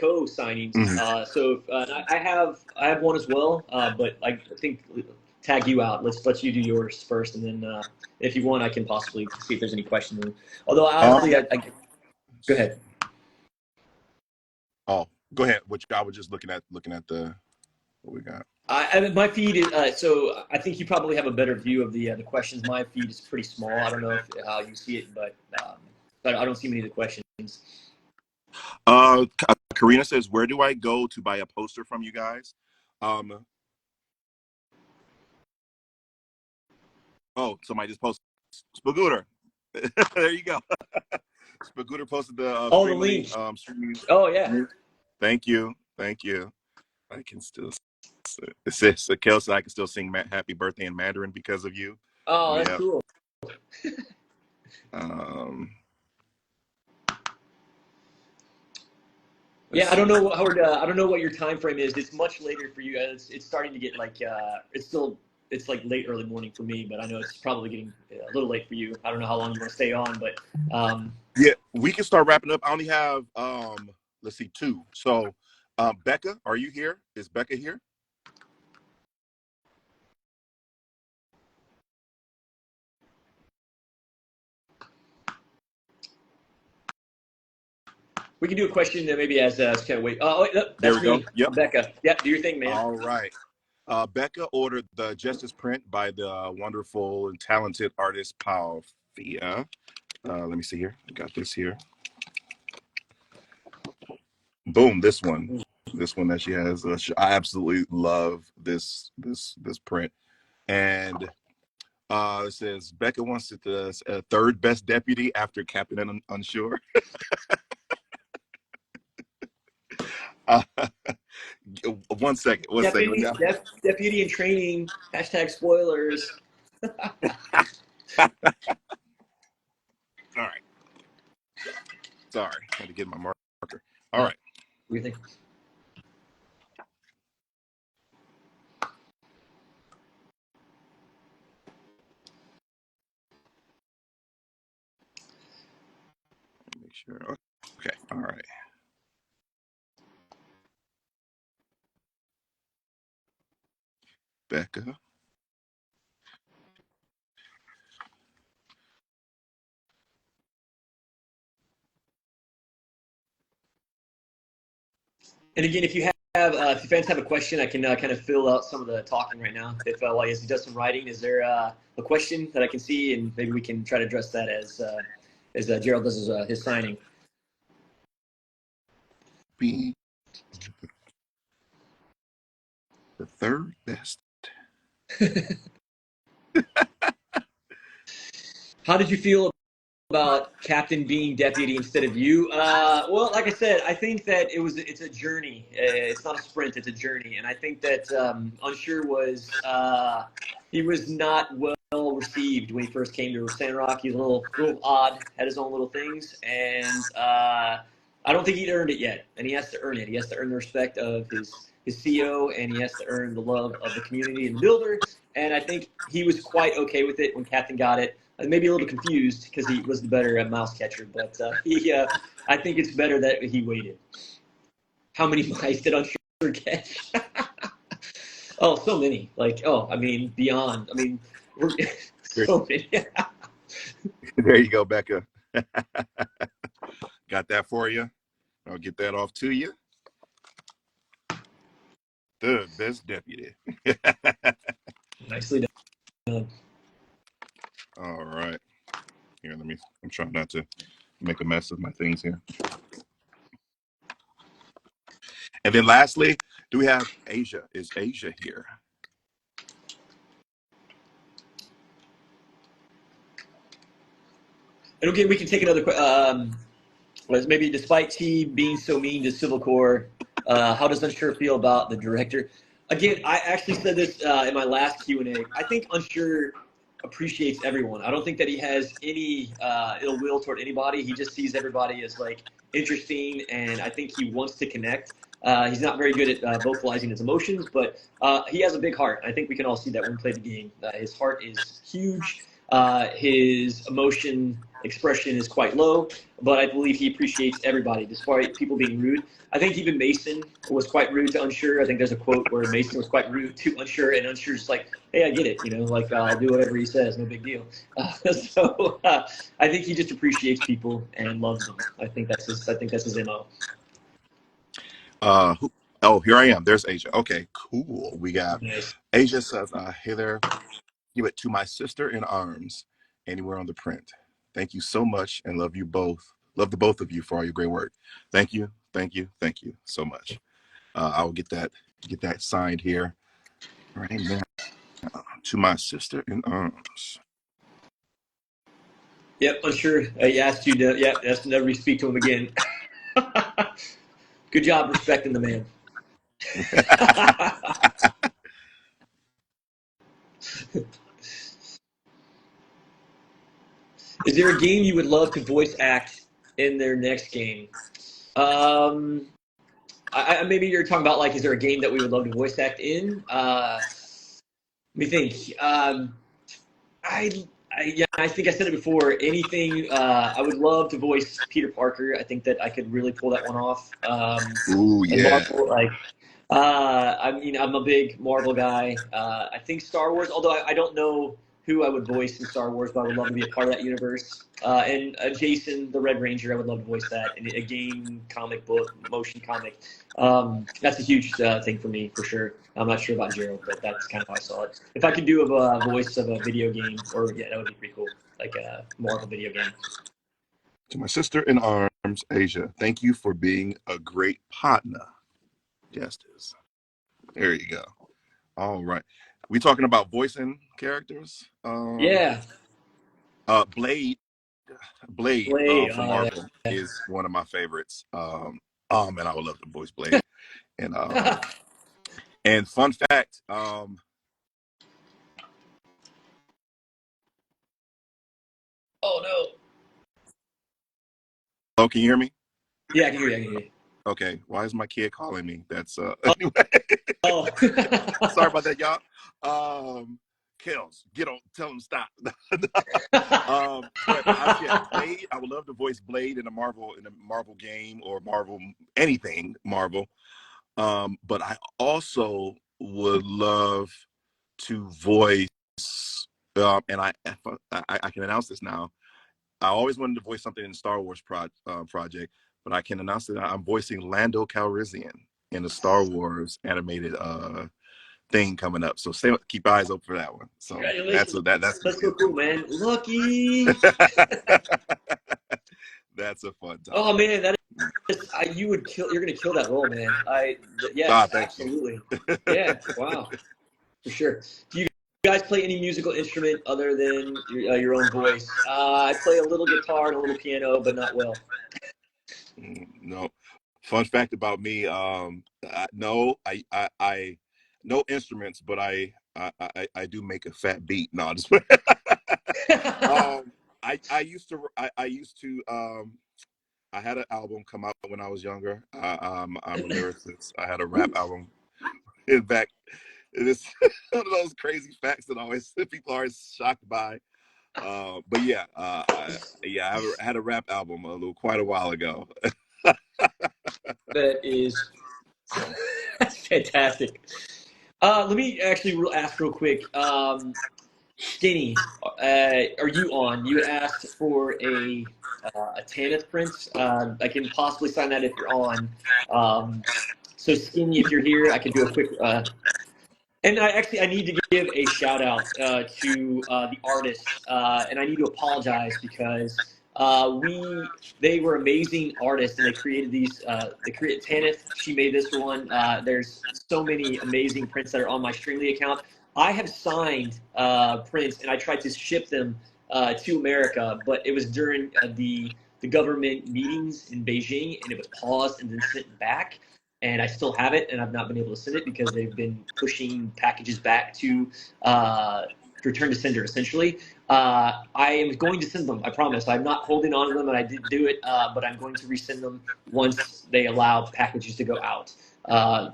co-signings.
Mm-hmm.
So I have one as well, but I think tag you out. Let's let you do yours first, and then if you want, I can possibly see if there's any questions. Although honestly, go ahead.
Oh, go ahead. Which I was just looking at the what we got.
My feed is so I think you probably have a better view of the questions. My feed is pretty small. I don't know how you see it, but I don't see many of the questions.
Karina says, "Where do I go to buy a poster from you guys?" Somebody just posted Spagooter. There you go. Spagooter posted the
link. Oh yeah.
Thank you. I can still. It says, Kelsey, I can still sing "Happy Birthday" in Mandarin because of you.
Oh, that's cool. Yeah, I don't know, Howard. I don't know what your time frame is. It's much later for you guys. It's starting to get like it's like late early morning for me, but I know it's probably getting a little late for you. I don't know how long you want to stay on, but
yeah, we can start wrapping up. I only have let's see, 2. So Becca, are you here? Is Becca here?
We can do a question that maybe as kind of wait. Oh, wait, no,
There
that's
we go.
me.
Yep.
I'm Becca. Yeah, do your thing, man.
All right. Becca ordered the Justice print by the wonderful and talented artist Paul Fia. Let me see here. I got this here. Boom, this one. This one that she has. I absolutely love this print. And it says Becca wants it the third best deputy after Captain Unsuur. uh, one second.
Deputy in training. Hashtag spoilers.
All right. Sorry, I had to get my marker. All right.
What do you think?
Make sure. Okay. All right. Becca.
And again, if you have, if fans have a question, I can kind of fill out some of the talking right now. If while he does some writing, is there a question that I can see, and maybe we can try to address that as Gerald does his signing.
Being the third best.
How did you feel about Captain being deputy instead of you? Well, like I said, I think that it's a journey. It's not a sprint; it's a journey. And I think that Unsuur was he was not well received when he first came to Sandrock. He was a little odd, had his own little things, and I don't think he'd earned it yet. And he has to earn it. He has to earn the respect of his CEO, and he has to earn the love of the community and the builder. And I think he was quite okay with it when Captain got it. Maybe a little confused because he was the better mouse catcher, but I think it's better that he waited. How many mice did Unsuur catch? Oh, so many. I mean, beyond. I mean, so many.
There you go, Becca. Got that for you. I'll get that off to you. The best deputy.
Nicely done.
All right. Here, I'm trying not to make a mess of my things here. And then lastly, do we have Asia? Is Asia here?
And okay, we can take another question. Maybe despite T being so mean to Civil Corps, how does Unsuur feel about the director? Again, I actually said this in my last Q&A. I think Unsuur appreciates everyone. I don't think that he has any ill will toward anybody. He just sees everybody as interesting, and I think he wants to connect. He's not very good at vocalizing his emotions, but he has a big heart. I think we can all see that when we play the game. His heart is huge. His emotion expression is quite low, but I believe he appreciates everybody, despite people being rude. I think even Mason was quite rude to Unsuur. I think there's a quote where Mason was quite rude to Unsuur, and Unsuur's like, "Hey, I get it. I'll do whatever he says. No big deal." I think he just appreciates people and loves them. I think that's his MO.
Here I am. There's Asia. Okay, cool. We got
Nice.
Asia says, "Hey there. Give it to my sister in arms. Anywhere on the print. Thank you so much, and love you both. Love the both of you for all your great work. Thank you, thank you, thank you so much. I will get that signed here right now. To my sister in arms."
Yep, Unsuur. He asked you to. Yep, that's never speak to him again. Good job respecting the man. Is there a game you would love to voice act in their next game? Maybe you're talking about is there a game that we would love to voice act in? Let me think. I think I said it before. Anything, I would love to voice Peter Parker. I think that I could really pull that one off.
Ooh,
And
yeah.
Marvel, I mean, I'm a big Marvel guy. I think Star Wars, although I don't know who I would voice in Star Wars, but I would love to be a part of that universe. And Jason, the Red Ranger, I would love to voice that in a game, comic book, motion comic. That's a huge thing for me, for sure. I'm not sure about Gerald, but that's kind of how I saw it. If I could do a voice of a video game, or yeah, that would be pretty cool, like a Marvel video game.
To my sister in arms, Asia, thank you for being a great partner. Justice. There you go. All right. We talking about voicing characters?
Yeah,
Blade. Blade
Blade.
from
Oh yeah.
Marvel is one of my favorites. Oh man, I would love to voice Blade. And fun fact,
Oh no.
oh, can you hear me?
Yeah, I can hear you. I can hear you.
Okay, why is my kid calling me? That's
Oh.
anyway.
Oh.
Sorry about that, y'all. Kels, get on, tell him stop. But Blade, I would love to voice Blade in a Marvel game or Marvel anything Marvel. But I also would love to voice, and I can announce this now. I always wanted to voice something in the Star Wars project, but I can announce that I'm voicing Lando Calrissian in the Star Wars animated thing coming up. So keep eyes open for that one. So
Congratulations.
that's
That's so cool, man. Lucky.
That's a fun time.
Oh man, that is you would kill. You're gonna kill that role, man. Yes, absolutely. Yeah. Wow. For sure. Do you guys play any musical instrument other than your own voice? I play a little guitar and a little piano, but not well.
No. Fun fact about me, no, I no instruments, but I do make a fat beat. No, just I used to I had an album come out when I was younger. I'm a lyricist. I had a rap album. In fact, it is one of those crazy facts that always people are shocked by. But yeah, I had a rap album quite a while ago.
That is fantastic. Let me actually ask real quick. Skinny, are you on? You asked for a Tanith print. I can possibly sign that if you're on. So Skinny, if you're here, I can do a quick. And I need to give a shout out to the artists, and I need to apologize because they were amazing artists, and they created these. They created Tanith. She made this one. There's so many amazing prints that are on my Streamily account. I have signed prints, and I tried to ship them to America, but it was during the government meetings in Beijing, and it was paused and then sent back. And I still have it, and I've not been able to send it because they've been pushing packages back to return to sender, essentially. I am going to send them, I promise. I'm not holding on to them, and I did do it, but I'm going to resend them once they allow packages to go out.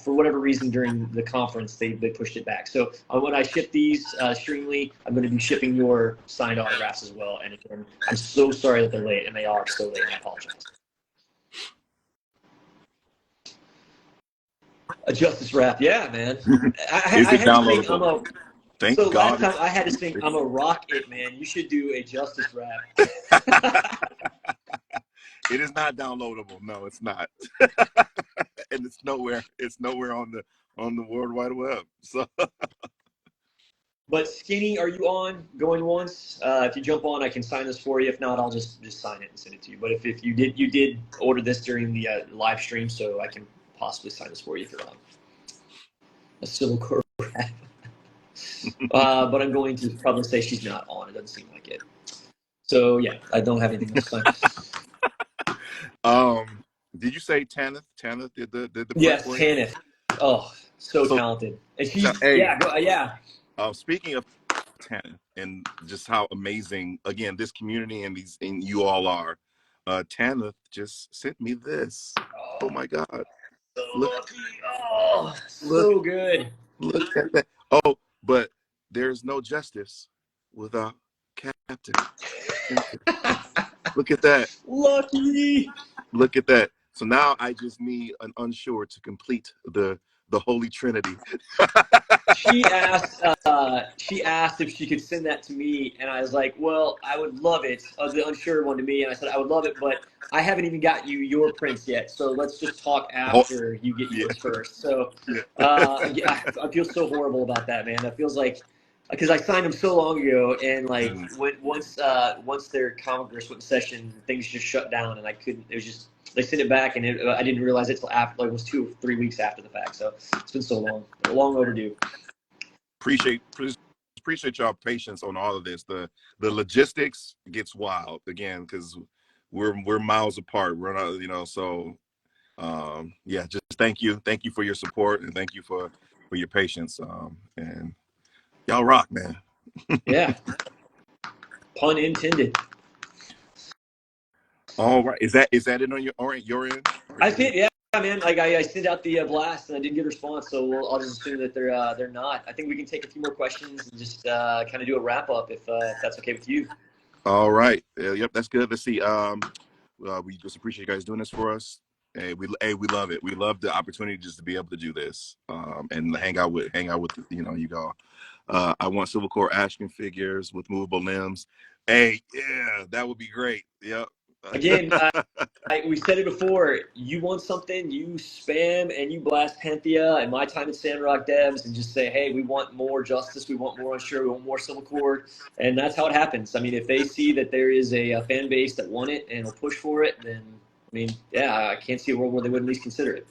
For whatever reason, during the conference, they pushed it back. So when I ship these Streamily, I'm going to be shipping your signed autographs as well. And again, I'm so sorry that they're late, and they are so late, and I apologize. A Justice rap, yeah, man. I
Is it
had to sing.
downloadable? Thank
So
God.
last time I had to sing. I'm a rocket, man. You should do a Justice rap.
It is not downloadable. No, it's not. And it's nowhere. It's nowhere on the World Wide Web. So.
But Skinny, are you on? Going once? If you jump on, I can sign this for you. If not, I'll just sign it and send it to you. But if you did order this during the live stream, so I can possibly sign this for you if you're on. A Civil Core rap. But I'm going to probably say she's not on. It doesn't seem like it. So yeah, I don't have anything else to sign.
Did you say Tanith? Tanith did the
yes, Tanith. Oh, so talented. And she's yeah.
Speaking of Tanith and just how amazing again this community and you all are, Tanith just sent me this. Oh my God.
So lucky. Oh, so good.
Look at that. Oh, but there's no justice without Captain. Look at that.
Lucky.
Look at that. So now I just need an Unsuur to complete the Holy Trinity.
She asked. She asked if she could send that to me, and I was like, "Well, I would love it." The Unsuur one to me, and I said, "I would love it, but I haven't even got you your prints yet. So let's just talk after you get
Yeah.
yours first." So,
Yeah.
yeah, I feel so horrible about that, man. That feels like because I signed them so long ago, and like once their Congress went in session, things just shut down, and I couldn't. It was just they sent it back, and I didn't realize it till after, like it was 2 or 3 weeks after the fact. So it's been so long overdue.
Appreciate y'all patience on all of this. The logistics gets wild again because we're miles apart. We're not, so yeah, just thank you for your support, and thank you for your patience. And y'all rock, man.
Yeah, pun intended.
All right, is that it on your end?
I think, yeah, man. Like I sent out the blast and I didn't get a response, so I'll just assume that they're not. I think we can take a few more questions and just kind of do a wrap up if that's okay with you.
All right. Yep, that's good. Let's see. We just appreciate you guys doing this for us. We love it. We love the opportunity just to be able to do this, and hang out with you all. I want silver core action figures with movable limbs. Hey, yeah, that would be great. Yep.
Again, we said it before. You want something, you spam and you blast Panthea and My Time at Sandrock Devs and just say, hey, we want more justice, we want more Unsuur, we want more Civil Cord. And that's how it happens. I mean, if they see that there is a fan base that want it and will push for it, then, I mean, yeah, I can't see a world where they wouldn't at least consider it.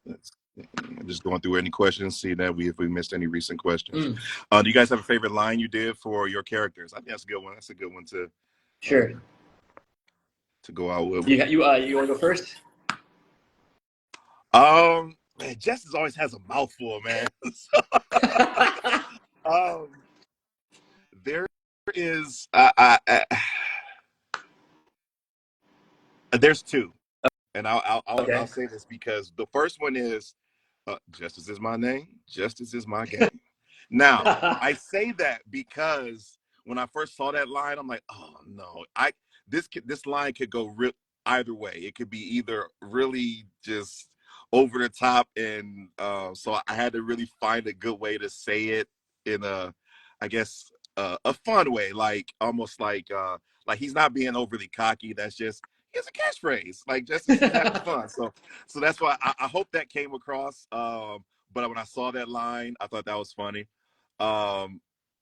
I'm just going through any questions, see that if we missed any recent questions. Do you guys have a favorite line you did for your characters? I think that's a good one. That's a good one to
sure
to go out with.
You want to go first?
Man, Justice always has a mouthful, man. There is there's two, and I'll say this because the first one is justice is my name, justice is my game. Now I say that because when I first saw that line, I'm like, oh no, this line could go either way. It could be either really just over the top, and so I had to really find a good way to say it in I guess, a fun way, like almost like he's not being overly cocky. That's just it's a catchphrase, like just having fun. So that's why I hope that came across. But when I saw that line, I thought that was funny.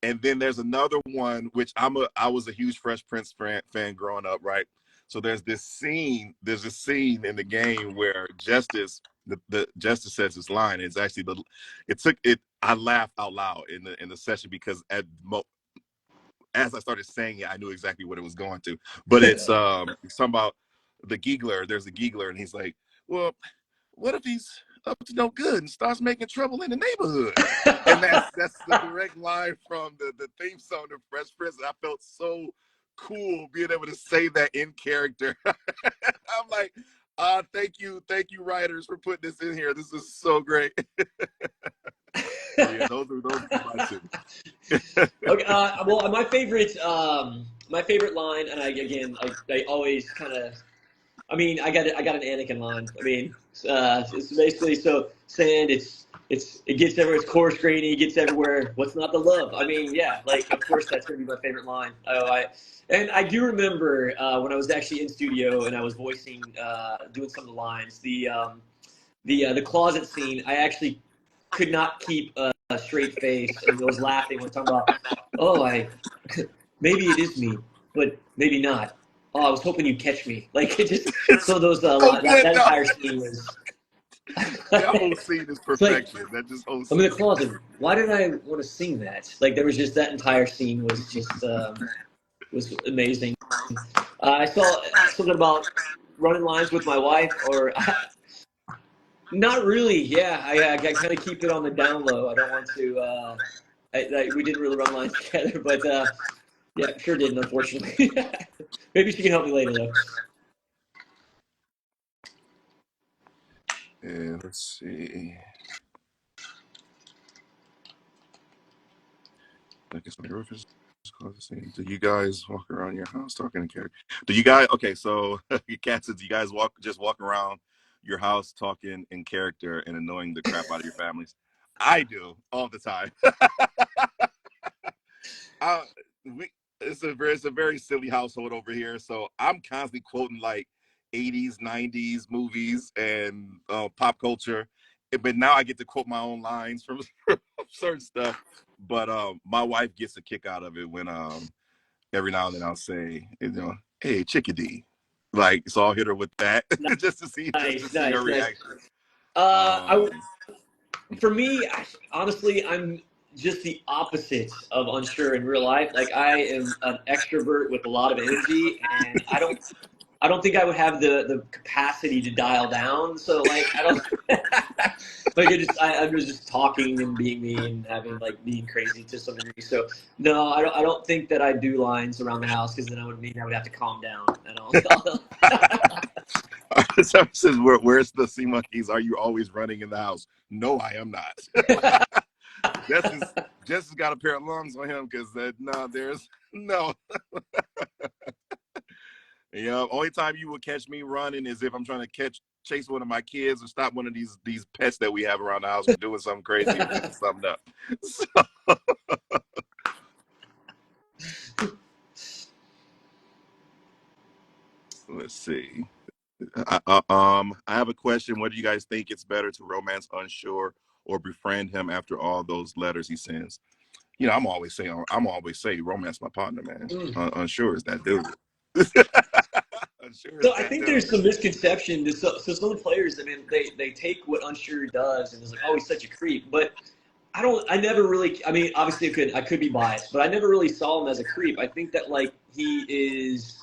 And then there's another one which I was a huge Fresh Prince fan growing up, right? So there's a scene in the game where Justice, the Justice says this line. It's actually I laughed out loud in the session because as I started saying it, I knew exactly what it was going to. But it's something about the Giegler. There's a Giegler, and he's like, well, what if he's up to no good and starts making trouble in the neighborhood? And that's the direct line from the theme song of Fresh Prince. I felt so cool being able to say that in character. I'm like, thank you, writers, for putting this in here. This is so great. Yeah, those are my two.
Okay. Well, my favorite line, and I always kind of. I mean, I got an Anakin line. I mean, it's basically so sand. It gets everywhere. It's coarse grainy. It gets everywhere. What's not the love? I mean, yeah. Like, of course, that's gonna be my favorite line. I do remember when I was actually in studio and I was voicing, doing some of the lines. The closet scene. I actually could not keep a straight face and was laughing when talking about. Oh, maybe it is me, but maybe not. Oh, I was hoping you'd catch me. Like it just so those that entire scene was.
That whole scene is perfection.
Like,
that just whole
I'm in
scene.
the closet. Why did I want to sing that? Like there was just that entire scene was just was amazing. I saw something about running lines with my wife, or not really. Yeah, I kind of keep it on the down low. I don't want to. We didn't really run lines together, but yeah, sure didn't, unfortunately. Maybe she can help me later, though.
Yeah, let's see. I guess my roof is Do you guys walk around your house talking to character? Do you guys? Okay, so Cat says, do you guys walk around your house talking in character and annoying the crap out of your families? I do all the time. I, we it's a very silly household over here, so I'm constantly quoting like 80s, 90s movies and pop culture. But now I get to quote my own lines from certain stuff. But my wife gets a kick out of it when every now and then I'll say, hey, chickadee. Like, so I'll hit her with that just to see her
Nice.
reaction.
I
Um,
For me, honestly, I'm just the opposite of unsure in real life. Like I am an extrovert with a lot of energy, and I don't think I would have the capacity to dial down. So like I don't like I'm just talking and being me and having like being crazy to some degree. So no, I don't think that I do lines around the house because then I would mean I would have to calm down and all.
Someone says, where's the sea monkeys? Are you always running in the house? No, I am not. Jess has got a pair of lungs on him because no, there's no. Only time you will catch me running is if I'm trying to chase one of my kids or stop one of these pets that we have around the house from doing something crazy or messing something up. So, let's see. I have a question. What do you guys think? It's better to romance Unsure or befriend him after all those letters he sends? I'm always saying romance my partner, man. Unsure is that dude. Unsure is
So I
that
think
dude.
there's some misconception. So some of the players, I mean, they take what Unsure does and it's like, oh, he's such a creep. But I never really. I mean, obviously, I could be biased, but I never really saw him as a creep. I think that like he is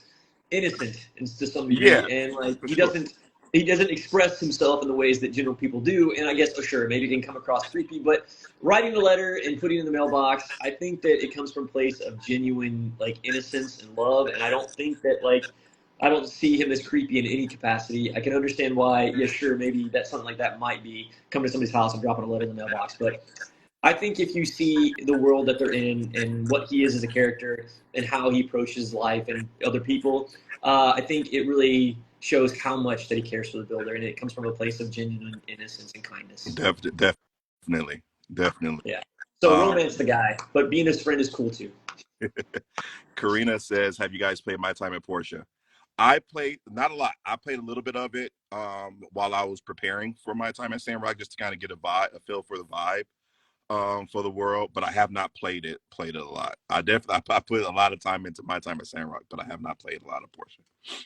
innocent to some
Yeah,
degree, and like
for sure.
he doesn't express himself in the ways that general people do. And I guess, oh sure, maybe it can come across creepy, but writing the letter and putting it in the mailbox, I think that it comes from a place of genuine like innocence and love, and I don't think that like. I don't see him as creepy in any capacity. I can understand why, yeah, sure, maybe that something like that might be coming to somebody's house and dropping a letter in the mailbox. But I think if you see the world that they're in and what he is as a character and how he approaches life and other people, I think it really shows how much that he cares for the builder, and it comes from a place of genuine innocence and kindness.
Definitely, definitely.
Yeah. So romance the guy, but being his friend is cool too.
Karina says, "Have you guys played My Time at Portia?" I played not a lot. I played a little bit of it while I was preparing for My Time at Sandrock, just to kind of get a feel for the vibe for the world. But I have not played it a lot. I put a lot of time into My Time at Sandrock, but I have not played a lot of Portia.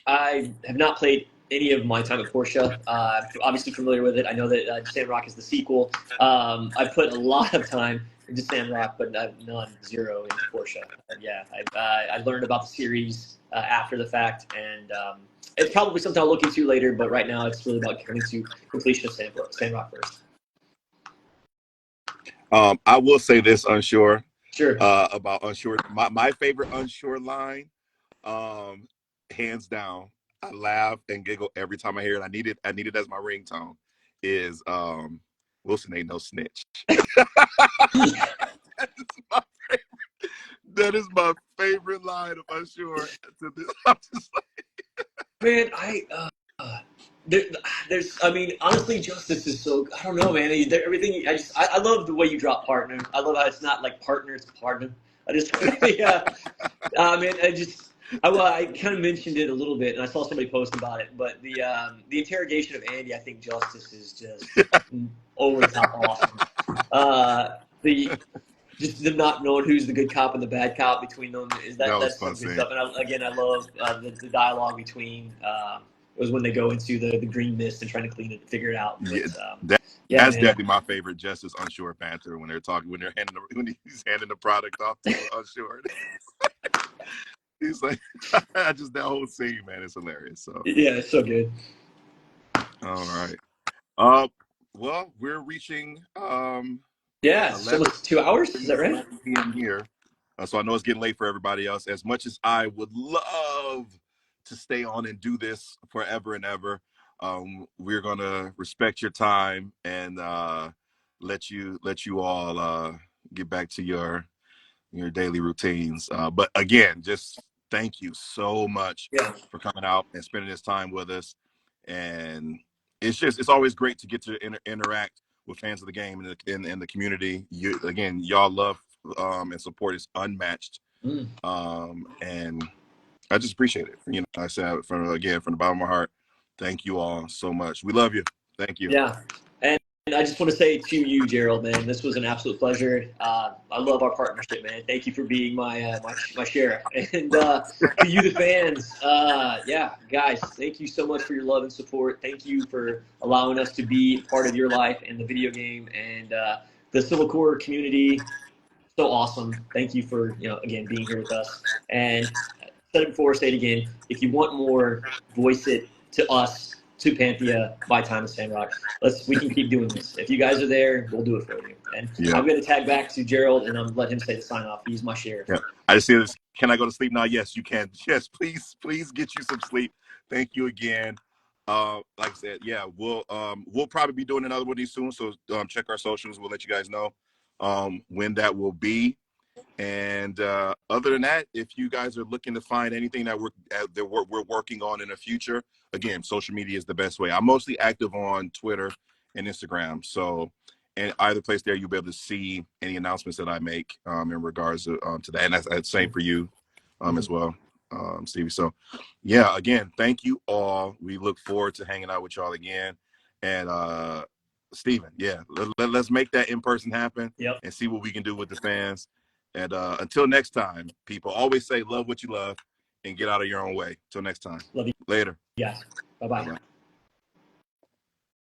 I have not played any of My Time at Portia. Obviously familiar with it. I know that Sandrock is the sequel. I've put a lot of time into Sandrock, but zero into Portia. Yeah, I learned about the series after the fact, and it's probably something I'll look into later. But right now, it's really about coming to completion of Sandrock first.
I will say this, Unsure.
Sure.
About Unsure. My favorite Unsure line, hands down. I laugh and giggle every time I hear it. I need it as my ringtone. Is Wilson ain't no snitch. That is my favorite line of Unsure. I'm just like,
man, there's, I mean, honestly, Justice is so, I don't know, man. Everything, I love the way you drop partner. I love how it's not like partner, it's partner. I just, yeah, man, I kind of mentioned it a little bit, and I saw somebody post about it. But the interrogation of Andy, I think Justice is just over the top awesome. Just them not knowing who's the good cop and the bad cop between them that's some good stuff. And I love the dialogue between. It was when they go into the green mist and trying to clean it, figure it out. But,
that's definitely my favorite Justice Unsure banter when he's handing the product off to Unsure. He's like, just that whole scene, man, is hilarious. So
yeah, it's so good.
All right. Well, we're reaching
11, so 2 hours. Is that right?
PM here. So I know it's getting late for everybody else. As much as I would love to stay on and do this forever and ever, we're gonna respect your time and let you all get back to your daily routines. But again, just thank you so much for coming out and spending this time with us. And it's always great to get to interact with fans of the game in the community. Y'all love and support is unmatched. And I just appreciate it. I said from the bottom of my heart, thank you all so much. We love you. Thank you.
Yeah. And I just want to say to you, Gerald, man, this was an absolute pleasure. I love our partnership, man. Thank you for being my sheriff. And to you, the fans, guys, thank you so much for your love and support. Thank you for allowing us to be part of your life and the video game and the Civil Core community. So awesome. Thank you for, again, being here with us. And said it before, say it again. If you want more, voice it to us, to Panthea, by Time of Sandrock. We can keep doing this. If you guys are there, we'll do it for you. And I'm going to tag back to Gerald and I'm let him say the sign off. He's my sheriff.
Yeah. I just see this. Can I go to sleep now? Yes, you can. Yes, please get you some sleep. Thank you again. Like I said, we'll probably be doing another one of these soon. So check our socials. We'll let you guys know when that will be. And other than that, if you guys are looking to find anything that we're working on in the future, again, social media is the best way. I'm mostly active on Twitter and Instagram. So, and either place there, you'll be able to see any announcements that I make in regards to that. And that's the same for you as well, Stevie. So, yeah, again, thank you all. We look forward to hanging out with y'all again. And Steven, let's make that in person happen and see what we can do with the fans. And until next time, people, always say love what you love and get out of your own way. Till next time.
Love you.
Later.
Yes. Bye-bye.